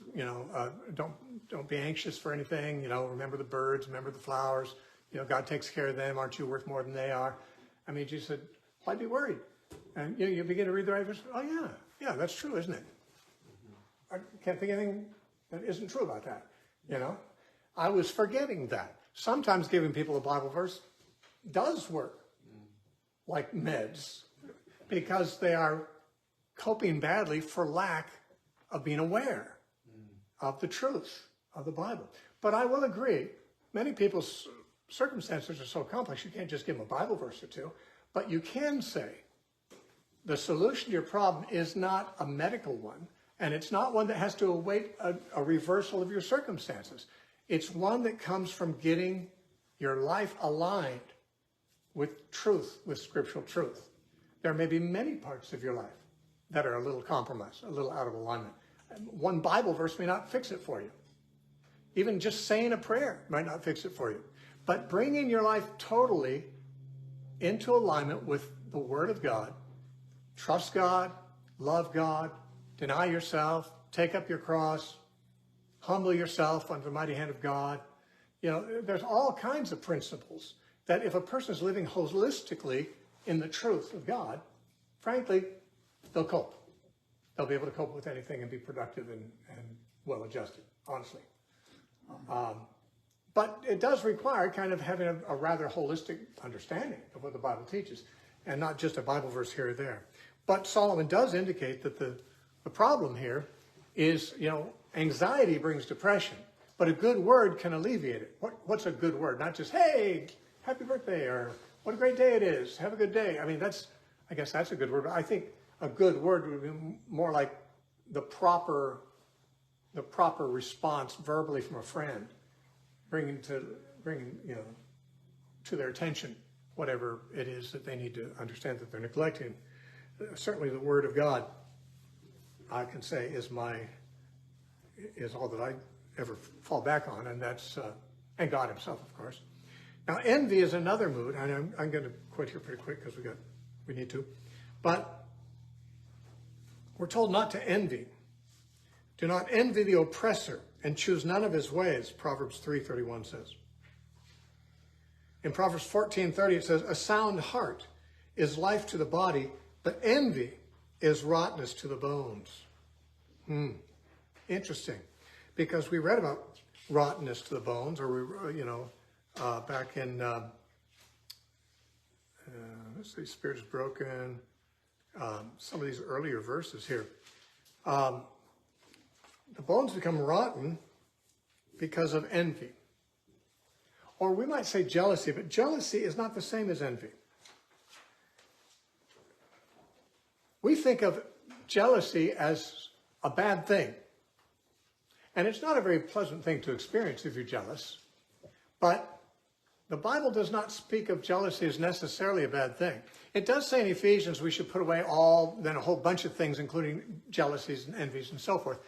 don't be anxious for anything, remember the birds, remember the flowers, God takes care of them, aren't you worth more than they are? I mean, Jesus said, why be worried? And you begin to read the right verse, oh yeah, that's true, isn't it? I can't think of anything that isn't true about that, I was forgetting that. Sometimes giving people a Bible verse does work, like meds, because they are coping badly for lack of being aware of the truth of the Bible. But I will agree, many people's circumstances are so complex, you can't just give them a Bible verse or two, but you can say the solution to your problem is not a medical one, and it's not one that has to await a reversal of your circumstances. It's one that comes from getting your life aligned with truth, with scriptural truth. There may be many parts of your life that are a little compromised, a little out of alignment. One Bible verse may not fix it for you. Even just saying a prayer might not fix it for you. But bringing your life totally into alignment with the Word of God, trust God, love God, deny yourself, take up your cross, humble yourself under the mighty hand of God. There's all kinds of principles that if a person is living holistically in the truth of God, frankly, they'll cope. They'll be able to cope with anything and be productive and well-adjusted, honestly. But it does require kind of having a rather holistic understanding of what the Bible teaches, and not just a Bible verse here or there. But Solomon does indicate that the problem here is, anxiety brings depression, but a good word can alleviate it. What's a good word? Not just, hey, happy birthday, or what a great day it is, have a good day. I mean, I guess that's a good word, but I think a good word would be more like the proper response verbally from a friend, bringing to their attention whatever it is that they need to understand that they're neglecting. Certainly the Word of God, I can say, is all that I ever fall back on, and that's and God Himself, of course. Now, envy is another mood, and I'm going to quit here pretty quick because we need to. But we're told not to envy. Do not envy the oppressor and choose none of his ways, Proverbs 3:31 says. In Proverbs 14:30 it says, a sound heart is life to the body, but envy is rottenness to the bones. Interesting, because we read about rottenness to the bones, or back in, let's see, spirit is broken, some of these earlier verses here. The bones become rotten because of envy. Or we might say jealousy, but jealousy is not the same as envy. We think of jealousy as a bad thing. And it's not a very pleasant thing to experience if you're jealous. But the Bible does not speak of jealousy as necessarily a bad thing. It does say in Ephesians we should put away a whole bunch of things, including jealousies and envies and so forth.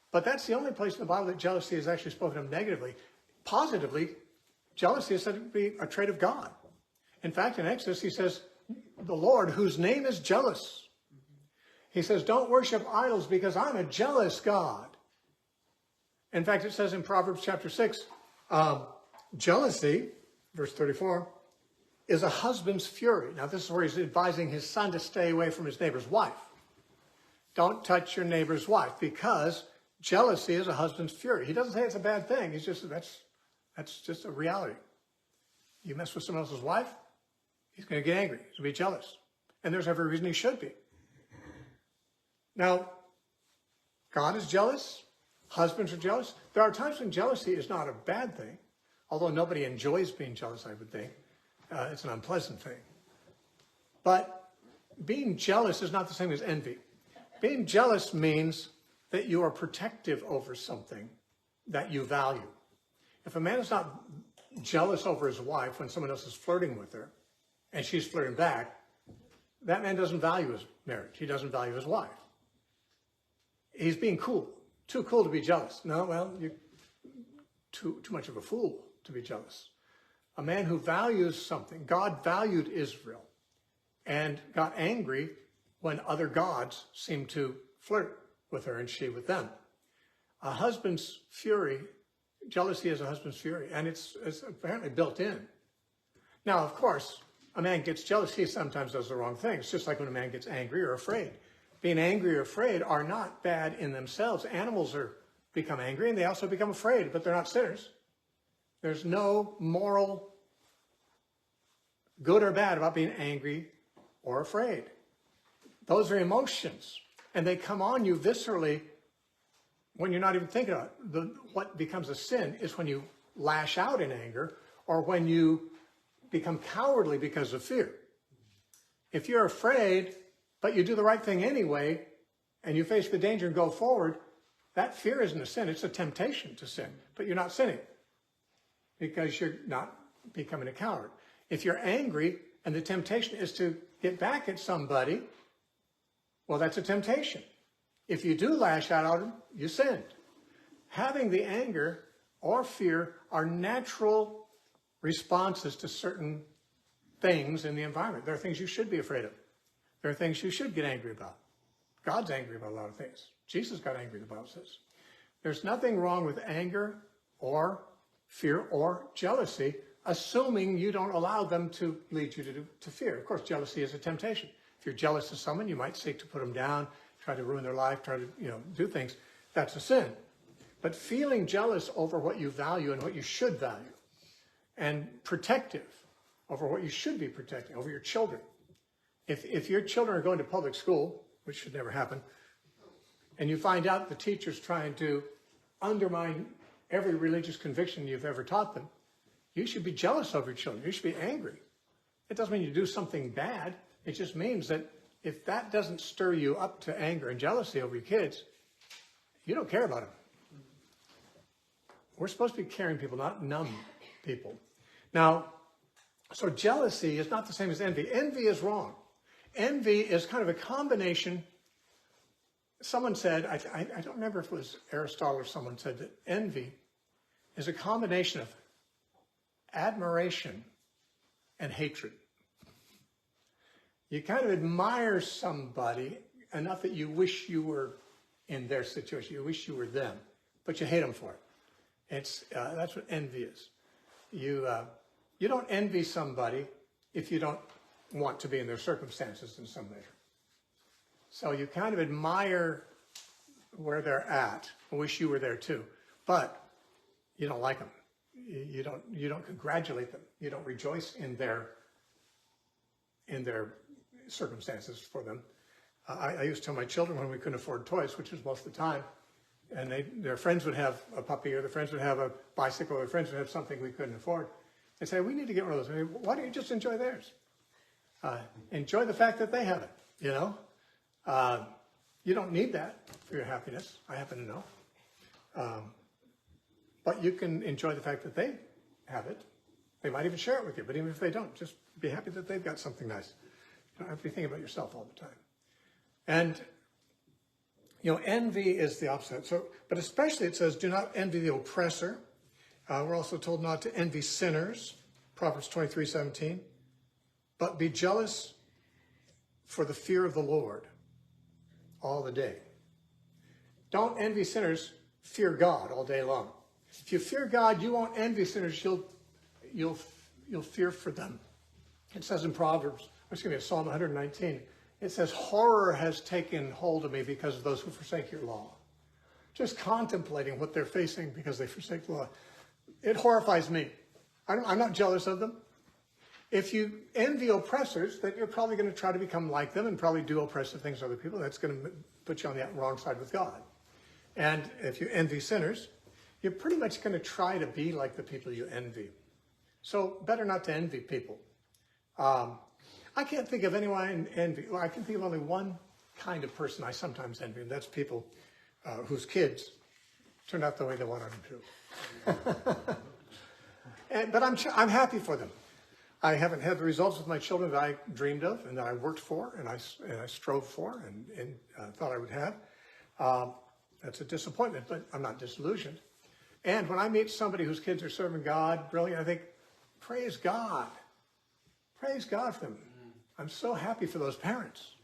But that's the only place in the Bible that jealousy is actually spoken of negatively. Positively, jealousy is said to be a trait of God. In fact, in Exodus, he says, the Lord, whose name is jealous. He says, don't worship idols because I'm a jealous God. In fact, it says in Proverbs chapter 6, jealousy, verse 34, is a husband's fury. Now, this is where he's advising his son to stay away from his neighbor's wife. Don't touch your neighbor's wife, because jealousy is a husband's fury. He doesn't say it's a bad thing. He's just, that's just a reality. You mess with someone else's wife, he's going to get angry. He's going to be jealous. And there's every reason he should be. Now, God is jealous. Husbands are jealous. There are times when jealousy is not a bad thing, although nobody enjoys being jealous, I would think. It's an unpleasant thing. But being jealous is not the same as envy. Being jealous means that you are protective over something that you value. If a man is not jealous over his wife when someone else is flirting with her and she's flirting back, that man doesn't value his marriage. He doesn't value his wife. He's being cool, too cool to be jealous. No, well, you're too much of a fool to be jealous. A man who values something, God valued Israel and got angry when other gods seemed to flirt with her and she with them. A husband's fury, jealousy is a husband's fury, and it's apparently built in. Now, of course, a man gets jealous, he sometimes does the wrong thing. It's just like when a man gets angry or afraid. Being angry or afraid are not bad in themselves. Animals become angry and they also become afraid, but they're not sinners. There's no moral good or bad about being angry or afraid. Those are emotions, and they come on you viscerally when you're not even thinking about it. What becomes a sin is when you lash out in anger or when you become cowardly because of fear. If you're afraid, but you do the right thing anyway, and you face the danger and go forward, that fear isn't a sin. It's a temptation to sin, but you're not sinning because you're not becoming a coward. If you're angry and the temptation is to get back at somebody, well, that's a temptation. If you do lash out at them, you sinned. Having the anger or fear are natural responses to certain things in the environment. There are things you should be afraid of. There are things you should get angry about. God's angry about a lot of things. Jesus got angry, the Bible says. There's nothing wrong with anger or fear or jealousy, assuming you don't allow them to lead you to fear. Of course, jealousy is a temptation. If you're jealous of someone, you might seek to put them down, try to ruin their life, try to do things. That's a sin. But feeling jealous over what you value and what you should value, and protective over what you should be protecting, over your children. If your children are going to public school, which should never happen, and you find out the teacher's trying to undermine every religious conviction you've ever taught them, you should be jealous of your children. You should be angry. It doesn't mean you do something bad. It just means that if that doesn't stir you up to anger and jealousy over your kids, you don't care about them. We're supposed to be caring people, not numb people. Now, so jealousy is not the same as envy. Envy is wrong. Envy is kind of a combination. Someone said, I don't remember if it was Aristotle or someone said that envy is a combination of admiration and hatred. You kind of admire somebody enough that you wish you were in their situation. You wish you were them, but you hate them for it. That's what envy is. You don't envy somebody if you don't want to be in their circumstances in some measure. So you kind of admire where they're at and wish you were there too, but you don't like them. You don't congratulate them. You don't rejoice in their circumstances for them. I used to tell my children when we couldn't afford toys, which was most of the time, and their friends would have a puppy or their friends would have a bicycle or their friends would have something we couldn't afford. They'd say, we need to get one of those. I mean, why don't you just enjoy theirs? Enjoy the fact that they have it, You don't need that for your happiness, I happen to know. But you can enjoy the fact that they have it. They might even share it with you, but even if they don't, just be happy that they've got something nice. You don't have to be thinking about yourself all the time. And, envy is the opposite. But especially it says, do not envy the oppressor. We're also told not to envy sinners, Proverbs 23:17. But be jealous for the fear of the Lord all the day. Don't envy sinners, fear God all day long. If you fear God, you won't envy sinners, you'll fear for them. It says in Psalm 119, it says, horror has taken hold of me because of those who forsake your law. Just contemplating what they're facing because they forsake the law. It horrifies me. I'm not jealous of them. If you envy oppressors, then you're probably going to try to become like them and probably do oppressive things to other people. That's going to put you on the wrong side with God. And if you envy sinners, you're pretty much going to try to be like the people you envy. So better not to envy people. I can't think of anyone I envy. Well, I can think of only one kind of person I sometimes envy, and that's people whose kids turned out the way they wanted them to. But I'm happy for them. I haven't had the results with my children that I dreamed of and that I worked for and I strove for and thought I would have. That's a disappointment, but I'm not disillusioned. And when I meet somebody whose kids are serving God, brilliant, I think, praise God. Praise God for them. I'm so happy for those parents.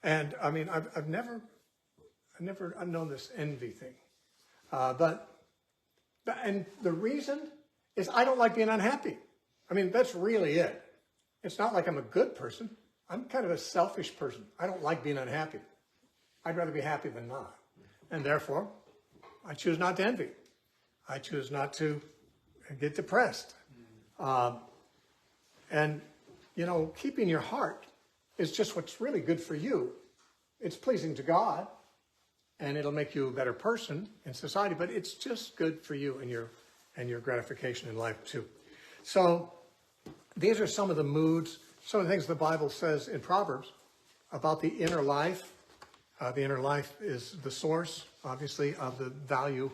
And I mean, I've never known this envy thing. And the reason is I don't like being unhappy. I mean, that's really it. It's not like I'm a good person. I'm kind of a selfish person. I don't like being unhappy. I'd rather be happy than not. And therefore, I choose not to envy. I choose not to get depressed. And, you know, keeping your heart is just what's really good for you. It's pleasing to God, and it'll make you a better person in society, but it's just good for you and your gratification in life too. So these are some of the moods, some of the things the Bible says in Proverbs about the inner life. The inner life is the source, obviously, of the value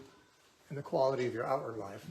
and the quality of your outward life.